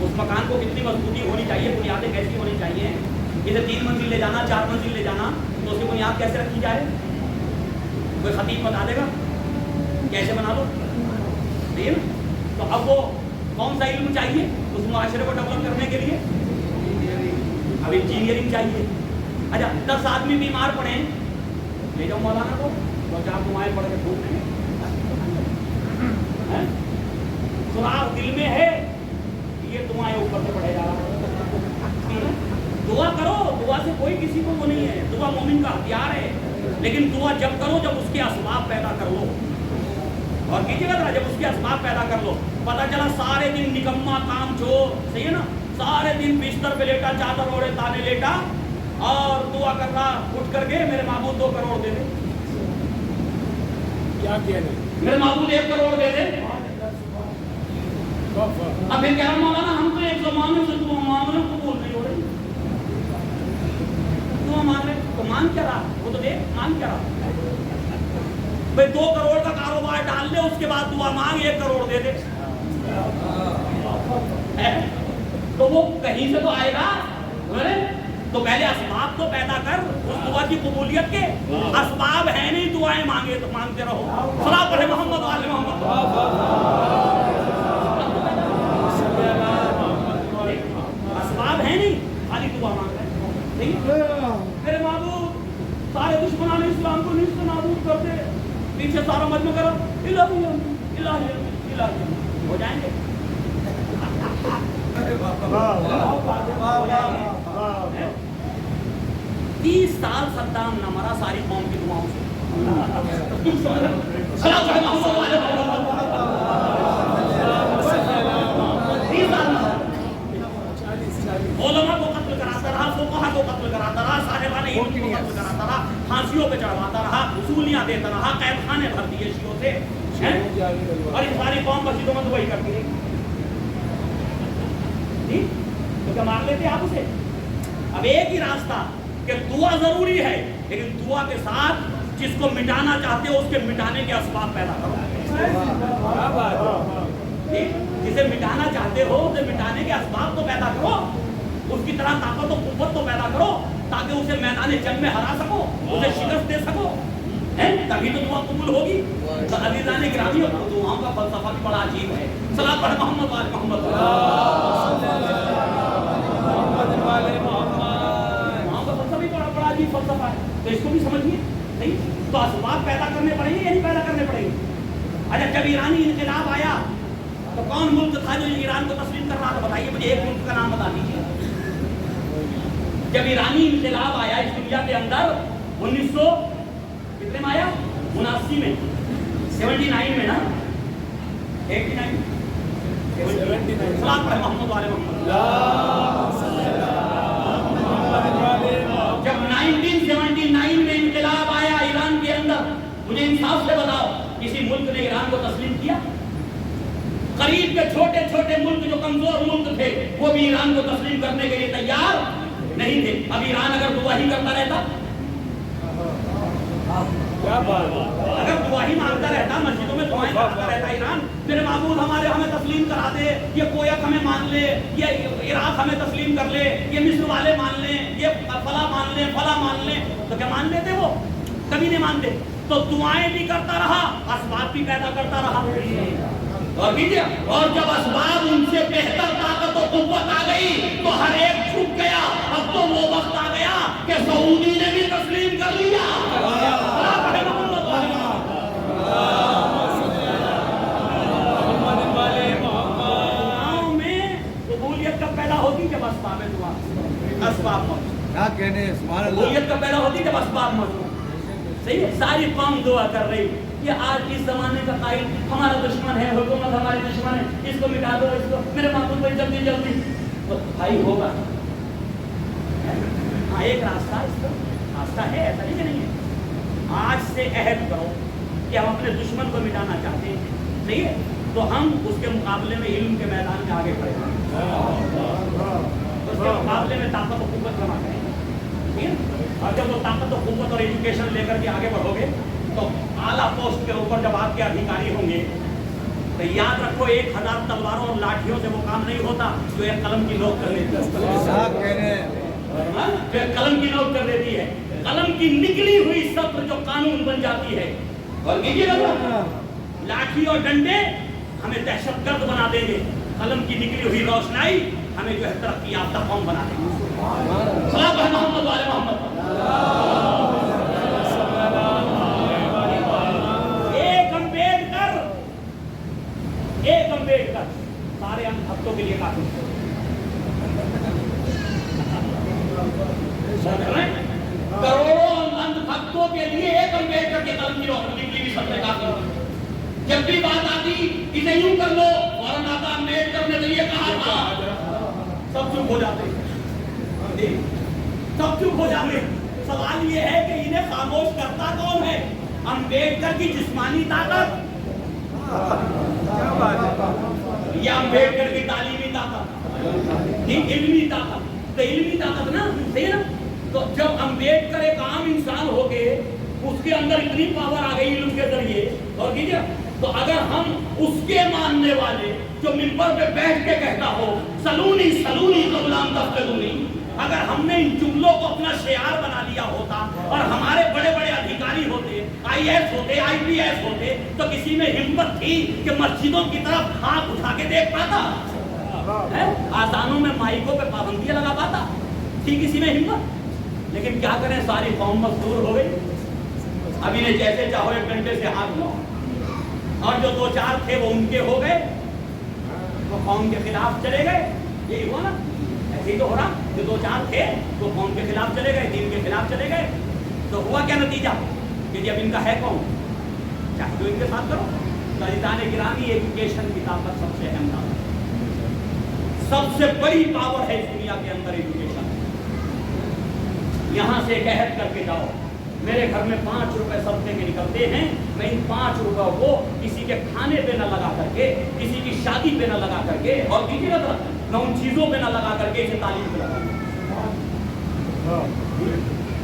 اس مکان کو کتنی مضبوطی ہونی چاہیے, بنیادیں کیسی ہونی چاہیے, اسے 3 منزل لے جانا, 4 منزل لے جانا, تو اس کی بنیاد کیسے رکھی جائے؟ کوئی خطیب بتا دے گا کیسے بنا دو؟ صحیح ہے نا. تو اب وہ کون سا علم چاہیے اس معاشرے کو ڈیولپ کرنے کے لیے؟ اب انجینئرنگ چاہیے. اچھا 10 آدمی بیمار پڑے, لے جاؤ مولانا کو, 2-4 دعائیں پڑھ کے ڈھونڈ دیں گے. سراغ دل میں ہے, یہ دعائیں اوپر سے پڑھے جا رہا ہے. دعا کرو, دعا سے کوئی کسی کو وہ نہیں ہے, دعا مومن کا ہتھیار ہے, لیکن دعا جب کرو جب اس کے اسباب پیدا کر لو. اور کیجیے گا جب اس کے اسباب پیدا کر لو. پتہ چلا سارے دن نکما کام چھوڑ, صحیح ہے نا, سارے دن بستر پہ لیٹا, چادر اوڑے تانے لیٹا اور دعا کر رہا, اٹھ کر کے میرے معبود 2 کروڑ دے دے. کیا کیا میرے معبود 1 کروڑ دے دے. اب پھر کہہ رہا مولانا ہم تو ایک زمانے سے دعا مانگ رہے, قبول نہیں ہو رہی. دعا مانگ رہے تو مان کیا رہا, وہ تو دیکھ مان کیا رہا. بھائی 2 کروڑ کا کاروبار ڈال لے, اس کے بعد دعا مانگ 1 کروڑ دے دے, تو وہ کہیں سے تو آئے گا. تو پہلے اسباب تو پیدا کر, اس دعا کی قبولیت کے اسباب ہیں نہیں, دعائیں مانگے تو مانگتے رہو. صلاۃ پڑھے محمد وآل محمد. اسباب ہیں نہیں, خالی دعا مانگ رہے ہیں. میرے معبود سارے دشمنان اسلام کو نیست و نابود کر دے, پیچھے سارا مجمع کرو الہی الہی الہی, ہو جائیں گے. 30 سال صدام نہ مرا ساری قوم کی دعاؤں سے. علماء کو قتل کراتا رہا, فقہا کو قتل کراتا رہا, صاحبان علم کو قتل کراتا رہا, پھانسیوں پہ چڑھواتا رہا, اصولیاں دیتا رہا, قید خانے بھر دیے شیعوں سے, اور یہ ساری قوم مسجدوں میں دعائی کرتی رہی. تو کیا مار لیتے آپ اسے؟ اب ایک ہی راستہ کہ دعا ضروری ہے, لیکن دعا کے ساتھ جس کو مٹانا چاہتے ہو اس کے مٹانے کے اسباب پیدا کرو. جسے مٹانا چاہتے ہو اسے مٹانے کے اسباب تو پیدا کرو, اس کی طرح طاقت و قوت تو پیدا کرو تاکہ اسے میدان جنگ میں ہرا سکو, اسے شکست دے سکو. تبھی تو دعا قبول ہوگی. تو عزیزان گرامی دعاؤں کا فلسفہ بھی بڑا عجیب ہے. صلاۃ پڑھ محمد وعلی محمد. دعاؤں کا فلسفہ بھی بڑا عجیب فلسفہ ہے. تو اس کو بھی سمجھیے. نہیں تو اسباب پیدا کرنے پڑیں گے یا نہیں پیدا کرنے پڑیں گے؟ اچھا جب ایرانی انقلاب آیا تو کون ملک تھا جو ایران کو تسلیم کر رہا تھا؟ بتائیے مجھے ایک ملک کا نام بتا دیجیے. جب ایرانی انقلاب آیا اس دنیا کے اندر 1900 کتنے میں آیا؟ 79 میں 79 میں نا 89 صلاۃ پڑھ محمد والے محمد. جب 1979 میں انقلاب آیا ایران کے اندر مجھے انصاف سے بتاؤ کسی ملک نے ایران کو تسلیم کیا؟ قریب کے چھوٹے چھوٹے ملک جو کمزور ملک تھے وہ بھی ایران کو تسلیم کرنے کے لیے تیار نہیں تھے. اب ایران اگر دعا ہی کرتا رہتا اگر گواہی مانگتا رہتا مسجدوں میں دعائیں کرتا رہتا ایران میرے معبود ہمیں تسلیم کرا دے, یہ کویت ہمیں مان لے, یہ عراق ہمیں تسلیم کر لے, یہ مصر والے مان لیں, یہ فلاں مان لیں فلاں مان لیں, تو کیا مان لیتے؟ وہ کبھی نہیں مانتے. تو دعائیں بھی کرتا رہا اسباب بھی پیدا کرتا رہا. اور جب اسباب ان سے بہتر طاقت و قوت آ گئی تو ہر ایک جھک گیا. اب تو وہ وقت آ گیا کہ سعودی نے بھی تسلیم کر لیا. گاؤں میں قبولیت کب پیدا ہوتی؟ جب اسباب دعا اسباب قبولیت کب پیدا ہوتی؟ جب اسباب موجود. صحیح ہے. ساری قوم دعا کر رہی. یہ آج اس زمانے کا قائل ہمارا دشمن ہے, حکومت ہماری دشمن ہے, اس کو مٹا دو, اس کو میرے معبود بھائی جلدی جلدی. تو بھائی ہوگا ہاں ایک راستہ, اس کا راستہ ہے, ایسا نہیں کہ نہیں ہے. آج سے عہد کرو کہ ہم اپنے دشمن کو مٹانا چاہتے ہیں. صحیح ہے. تو ہم اس کے مقابلے میں علم کے میدان میں آگے بڑھیں گے, اس کے مقابلے میں طاقت و قوت جمع کریں گے. ٹھیک ہے. اور جب وہ طاقت و قوت اور ایجوکیشن لے کر کے آگے بڑھو گے تو اعلیٰ پوسٹ کے اوپر جب آپ کے ادھیکاری ہوں گے تو یاد رکھو 1000 تلواروں اور لاٹھیوں سے وہ کام نہیں ہوتا جو ایک قلم کی نوک کر لیتی ہے. جو ایک قلم کی نوک کر دیتی ہے, قلم کی نکلی ہوئی سطر جو قانون بن جاتی ہے. اور لاٹھی اور ڈنڈے ہمیں دہشت گرد بنا دیں گے, قلم کی نکلی ہوئی روشنائی ہمیں جو ہے ترقی یافتہ قوم بنا دیں گے. محمد والے محمد. ایک امبیڈکر سارے اندھ بھکتوں کے لیے کافی کروڑوں اندھ بھکتوں کے لیے ایک امبیڈکر کے قلم کی روشنی نکلی بھی سب سے کافی. جب بھی بات آتی اسے یوں کر لو فوراً آتا امبیڈکر نے تو یہ کہا تھا, سب چپ ہو جاتے, سب چپ ہو جاتے. سوال یہ ہے کہ انہیں خاموش کرتا کون ہے؟ امبیڈکر کی جسمانی طاقت یا امبیڈکر کی تعلیمی طاقت, علمی طاقت. تو علمی طاقت نا, صحیح نا. تو جب امبیڈکر ایک عام انسان ہو کے اس کے اندر اتنی پاور آ گئی علم کے ذریعے, اور کیجیے تو اگر ہم اس کے ماننے والے جو ممبر پہ بیٹھ کے کہتا ہو سلونی سلونی قبل ان تفتنونی, اگر ہم نے ان جملوں کو اپنا شعار بنا لیا ہوتا اور ہمارے بڑے بڑے ادھیکاری ہوتے, آئی ایس ہوتے, آئی پی ایس ہوتے, تو کسی میں ہمت تھی کہ مسجدوں کی طرف آنکھ اٹھا کے دیکھ پاتا, آذانوں میں مائکوں پہ پابندیاں لگا پاتا, تھی کسی میں ہمت؟ لیکن کیا کریں, ساری قوم مزدور ہو گئی. اب انہیں جیسے چاہو ایک گھنٹے سے ہاتھ لو, اور جو 2-4 تھے وہ ان کے ہو گئے, وہ قوم کے خلاف چلے گئے. یہی ہوا نا, ایسے ہی تو ہو رہا. جو 2-4 تھے وہ قوم کے خلاف چلے گئے, دین کے خلاف چلے گئے. تو ہوا کیا نتیجہ کہ جب ان کا ہے کون, چاہے تو ان کے ساتھ کرو. عزیزان گرامی ایجوکیشن کی طاقت سب سے اہم طاقت, سب سے بڑی پاور ہے اس دنیا کے اندر ایجوکیشن. یہاں سے ایک عہد کر کے جاؤ, میرے گھر میں 5 روپے سبتے کے نکلتے ہیں, میں ان 5 روپے کو کسی کے کھانے پہ نہ لگا کر کے, کسی کی شادی پہ نہ لگا کر کے, اور کسی کا میں ان چیزوں پہ نہ لگا کر کے اسے تعلیم پہ لگا.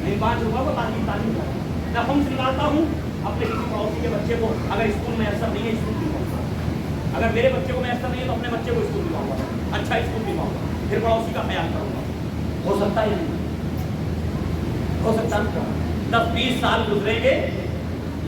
میں 5 روپے کو تعلیم لگا. میں خمس نکالتا ہوں اپنے کسی پڑوسی کے بچے کو, اگر اسکول میں ایسا نہیں ہے اسکول دلواؤں, اگر میرے بچے کو میں ایسا نہیں ہے تو اپنے بچے کو اسکول دلواؤں گا, اچھا اسکول دلواؤں گا, پھر پڑوسی کا خیال کروں گا. ہو سکتا ہے یا نہیں؟ ہو سکتا ہے. 10-20 سال گزریں گے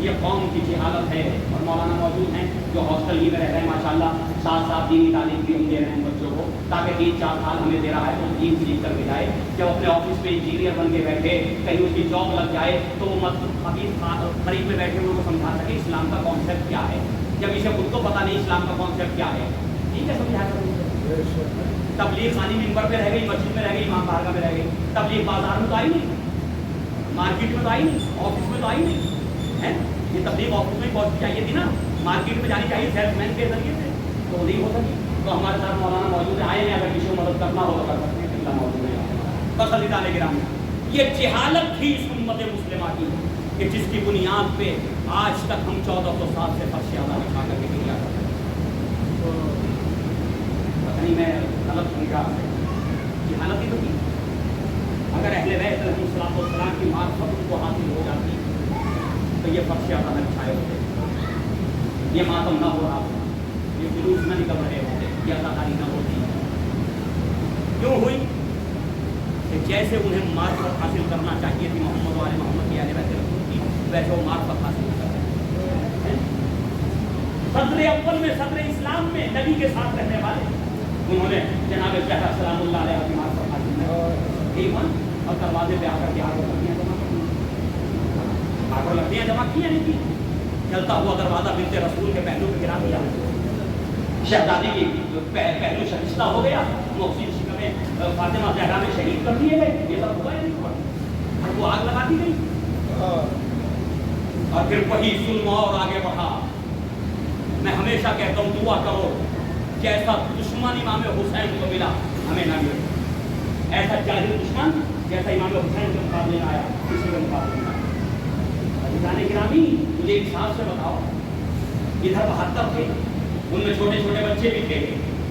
یہ قوم کی جہالت ہے. اور مولانا موجود ہیں جو ہاسٹل ہی میں رہ رہے ہیں ماشاءاللہ، ساتھ ساتھ دینی تعلیم بھی ہم دے رہے ہیں بچوں کو، تاکہ 3-4 سال ہمیں دے رہا ہے تو دین سیکھ کر کے جائے. جب اپنے آفس میں انجینئر بن کے بیٹھے، کہیں اس کی جاب لگ جائے تو وہ حدیث قریب میں بیٹھے ہوئے کو سمجھا سکے اسلام کا کانسیپٹ کیا ہے. جب اسے خود کو پتہ نہیں اسلام کا کانسیپٹ کیا ہے، ٹھیک ہے سمجھا کر. تبلیغ خانی ممبر پہ رہ گئی، مسجد میں رہ گئی، امام بارگاہ میں رہ گئی. تبلیغ بازار میں تو آئی نہیں، مارکیٹ میں تو آئی نہیں، آفس میں تو آئی نہیں ہے. یہ تبلیغ آفس میں پہنچنی چاہیے تھی نا، مارکیٹ میں جانی چاہیے سیلس مین کے ذریعے سے، تو نہیں ہو سکی. تو ہمارے ساتھ مولانا موجود ہیں، آئے ہیں، اگر کسی کو مدد کرنا ہو تو کر سکتے ہیں. اللہ موجود ہے. بس علی تعالیٰ گرامی، یہ جہالت تھی اس امت مسلمہ کی کہ جس کی بنیاد پہ آج تک ہم 1400 سال سے فرش اعلیٰ بچھا کر کے دنیا کرتے ہیں. پتہ نہیں میں غلط سمجھا، جہالت ہی تو تھی. اگر اہل بیت علیہ الصلوۃ والسلام کی معرفت ان کو حاصل ہو جاتی تو یہ فرش اعلیٰ میں بچھائے ہوتے، یہ ماتم نہ ہو رہا ہوتا، یہ جلوس نہ نکل رہے ہوتے، یہ اداکاری نہ ہوتی. کیوں ہوئی؟ کہ جیسے انہیں معرفت حاصل کرنا چاہیے تھی محمد والے محمد کی اہل بیت رسول کی، ویسے وہ معرفت حاصل کر رہے ہیں. صدر اول میں، صدر اسلام میں نبی کے ساتھ رہنے والے انہوں نے جناب زہرا سلام اللہ علیہ کی معرفت حاصل کی. اور دروازے پہ آ کر کے آگے لکڑیاں جمع کی نہیں کی. چلتا ہوا دروازہ بنت رسول کے پہلو پہ گرا دیا، شہزادی کی پہلو شکستہ ہو گیا، محسن شکمیں فاطمہ زہرا میں شہید کر دیے گئے. یہ سب ہوا ہے نہیں ہوا؟ اور وہ آگ لگا دی گئی. اور پھر وہی ظلم اور آگے بڑھا. میں ہمیشہ کہتا ہوں دعا کرو جیسا دشمن امام حسین کو ملا ہمیں نہ ملے. ایسا جاہل دشمن جیسا امام حسین کے مقابلے میں آیا کسی کے مقابلے میں آیا. جانے گرامی مجھے ایک حساب سے بتاؤ، ادھر 72 تھے، ان میں چھوٹے چھوٹے بچے بھی تھے،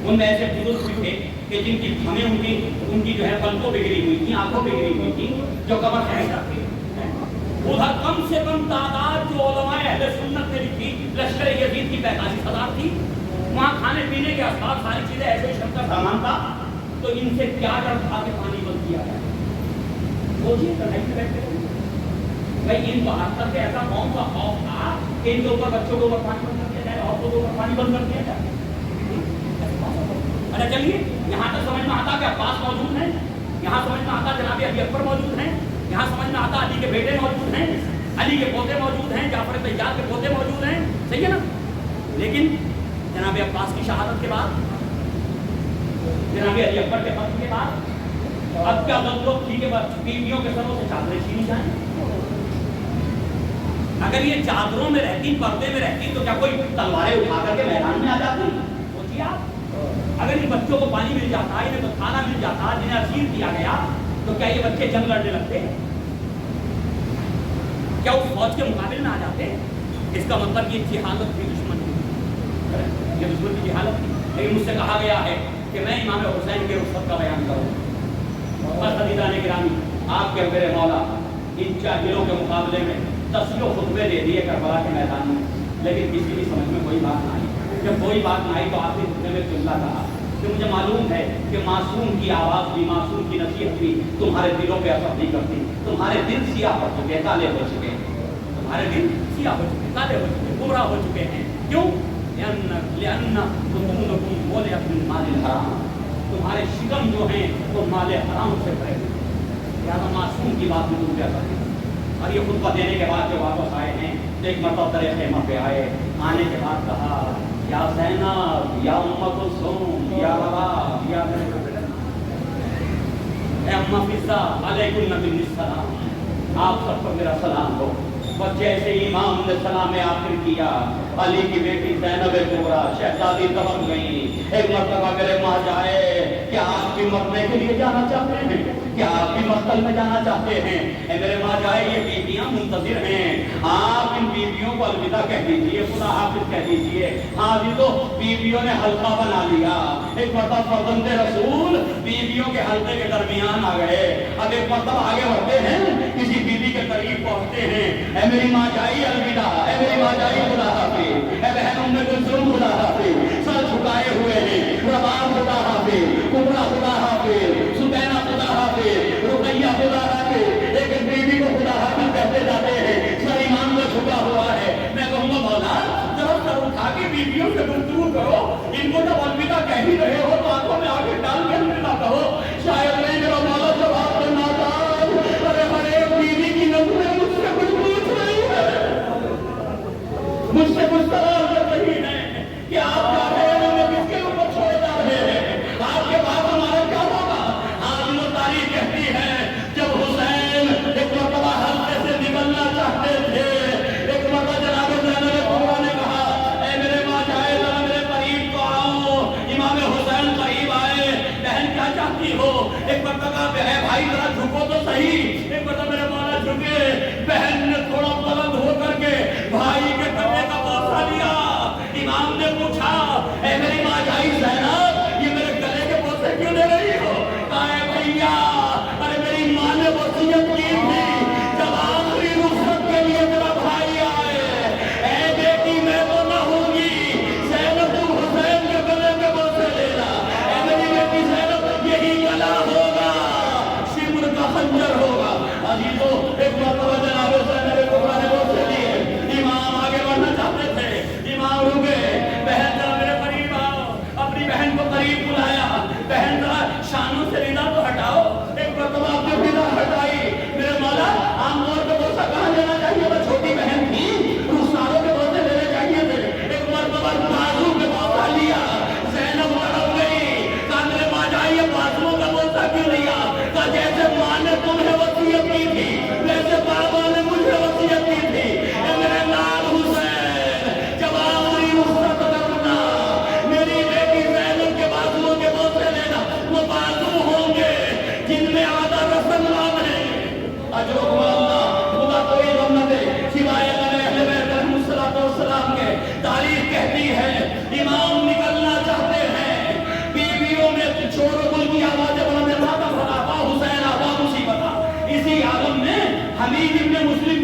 ان میں ایسے بزرگ بھی تھے کہ جن کی ہمیں ان کی جو ہے پلکوں بگڑی ہوئی تھی، آنکھوں بگڑی ہوئی تھی، جو قبر خیزہ تھے. ادھر کم سے کم تعداد جو علماء اہل سنت نے لکھی لشکر یزید کی 45,000 تھی. وہاں کھانے پینے کے اسباب ساری چیزیں ایسے شب کا سامان تھا. تو ان سے کیا ڈر تھا کہ پانی بند کیا جائے؟ سوچیے لڑائی میں بیٹھے بھائی ان 72 سے ایسا کون سا خوف تھا کہ ان کے اوپر بچوں کے اوپر پانی بند کر دیا جائے، عورتوں کے اوپر پانی بند کر دیا جائے؟ اچھا چلیے یہاں تک سمجھ میں آتا کہ عباس موجود ہیں، یہاں سمجھ میں آتا جناب ابی اکبر موجود ہیں، یہاں سمجھ میں آتا علی کے بیٹے موجود ہیں، علی کے پوتے موجود ہیں، جعفر طیار کے پوتے موجود ہیں. صحیح ہے نا؟ لیکن جناب عباس کی شہادت کے بعد، جناب علی اکبر کے قتل کے بعد اب کیا لوگ تھی کہ بیویوں کے سروں سے چادریں چھینی جائیں؟ اگر یہ چادروں میں رہتی، پردے میں رہتی تو کیا کوئی تلواریں اٹھا کر کے میدان میں آ جاتی؟ سوچیے آپ. اگر ان بچوں کو پانی مل جاتا، انہیں تو کھانا مل جاتا، جنہیں اسیر کیا گیا، تو کیا یہ بچے جنگ لڑنے لگتے؟ کیا اس فوج کے مقابل میں آ جاتے؟ اس کا مطلب یہ جہالت تھی دشمن کی، یہ دشمن کی جہالت تھی. لیکن مجھ سے کہا گیا ہے کہ میں امام حسین کے رخصت کا بیان کروں. بس عزیزان گرامی، آپ کے میرے مولا ان جاہلوں کے مقابلے میں 10 خطبے دے دیے کربلا کے میدان میں، لیکن کسی کی سمجھ میں کوئی بات نہ آئی. جب کوئی بات نہ آئی تو آخری خطبے میں جملہ کہا کہ مجھے معلوم ہے کہ معصوم کی آواز بھی، معصوم کی نصیحت بھی تمہارے دلوں پہ اثر نہیں کرتی. تمہارے دل سیاہ ہو چکے، کالے ہو چکے ہیں، تمہارے دل سیاہ ہو چکے، کالے ہو چکے، گمراہ ہو چکے ہیں. کیوں؟ تمہارے شکم جو ہیں وہ مال حرام سے بھرے ہوئے. لہٰذا معصوم کی بات میں تم کیا کرتے؟ اور یہ خطبہ دینے کے بعد جو واپس آئے ہیں تو ایک مرتبہ در خیمہ پہ آئے. آنے کے بعد کہا یا زینب، یا ام کلثوم، یا رباب، یا اے اماں فضہ علیکم السلام، آپ سب پر میرا سلام ہو. اور جیسے امام نے سلام آخر کیا، علی کی بیٹی زینب کبریٰ شہزادی دبک گئی. ایک مرتبہ میرے ماں جائے، کیا آپ بھی مرنے کے لیے جانا چاہتے ہیں؟ کیا آپ بھی مقتل میں جانا چاہتے ہیں؟ اے میرے ماں جائے، یہ بیویاں منتظر ہیں، آپ ان بیویوں کو الوداع کہہ دیجیے، خدا حافظ کہہ دیجیے. ہاں جی، تو بیویوں نے حلقہ بنا لیا. ایک مرتبہ فرزند رسول بیویوں کے حلقے کے درمیان آ گئے. اب ایک مرتبہ آگے بڑھتے ہیں، کسی بیوی کے قریب پہنچتے ہیں. اے میری ماں جائی الوداع، اے میری ماں جائی خدا حافظ، اے بہن ام کلثوم خدا حافظ. سر جھکائے ہوئے ہیں. رباب خدا حافظ، کبریٰ خدا حافظ، سبینہ خدا حافظ، رقیہ خدا حافظ. ایک بیوی کو خدا حافظ کہتے جاتے ہیں. سر ایمان میں جھکا ہوا ہے.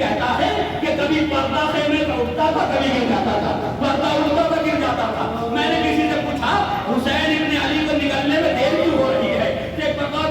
کہتا ہے کہ کبھی پردہ خیمے کا اٹھتا تھا، کبھی گر جاتا تھا، پردہ اٹھتا تھا، گر جاتا تھا۔ میں نے کسی سے پوچھا حسین ابن علی کو نکلنے میں دیر کیوں ہو رہی ہے؟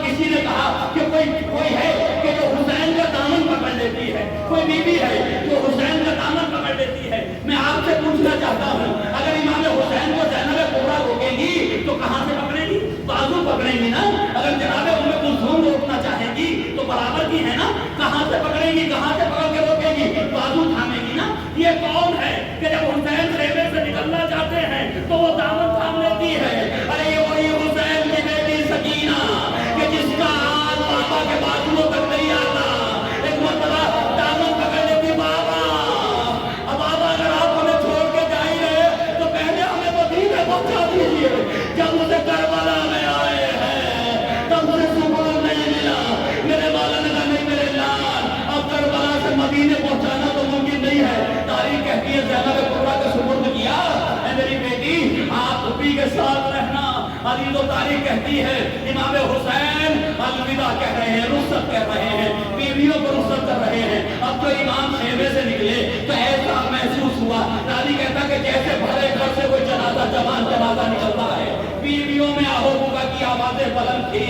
کسی نے کہا کہ کوئی ہے کہ جو حسین کا دامن پکڑ لیتی ہے، کوئی بیوی ہے جو حسین کا دامن پکڑ لیتی ہے۔ میں آپ سے پوچھنا چاہتا ہوں، اگر امام حسین کو زینب کبریٰ روکے گی تو کہاں سے پکڑے گی؟ بازو پکڑے گی نا۔ اگر جناب ام کلثوم روکنا چاہے گی تو برابر کی ہے نا، کہاں سے پکڑے گی؟ کہاں سے پکڑ کے روکے گی؟ بازو تھامے گی نا۔ یہ کون ہے کہ جب حسین خیمے سے نکلنا چاہتے ہیں تو وہ دامن تھام لیتی ہے؟ ارے یہ وہی حسین کی بیٹی سکینہ کہ جس کا ہاتھ بابا کے بازوؤں تک نہیں آتا، ایک مرتبہ دامن پکڑ لیتی بابا، اب بابا اگر آپ ہمیں چھوڑ کے جا ہی رہے تو پہلے ہمیں مدینے پہنچا دیجیے۔ جب اسے کربلا میں آئے ہیں تب اسے سکون نہیں ملا۔ میرے والا نے کہا نہیں میرے لال، اب کربلا سے مدینے پہنچانا تو ممکن نہیں ہے۔ تاریخ کہتی ہے زینب کبریٰ کا سپرد کیا، اے میری بیٹی آپ پھوپھی کے ساتھ رہنا۔ حدیث و تاریخ کہتی ہے امام حسین الوداع کہہ رہے ہیں، رخصت کہہ رہے ہیں، بیویوں کو رخصت کر رہے ہیں۔ اب تو امام خیمے سے نکلے تو ایسا محسوس ہوا، راوی کہتا کہ جیسے بھرے گھر سے کوئی جنازہ جوان جنازہ نکلتا ہے، بیویوں میں آہو بوگا کی آوازیں بلند تھی،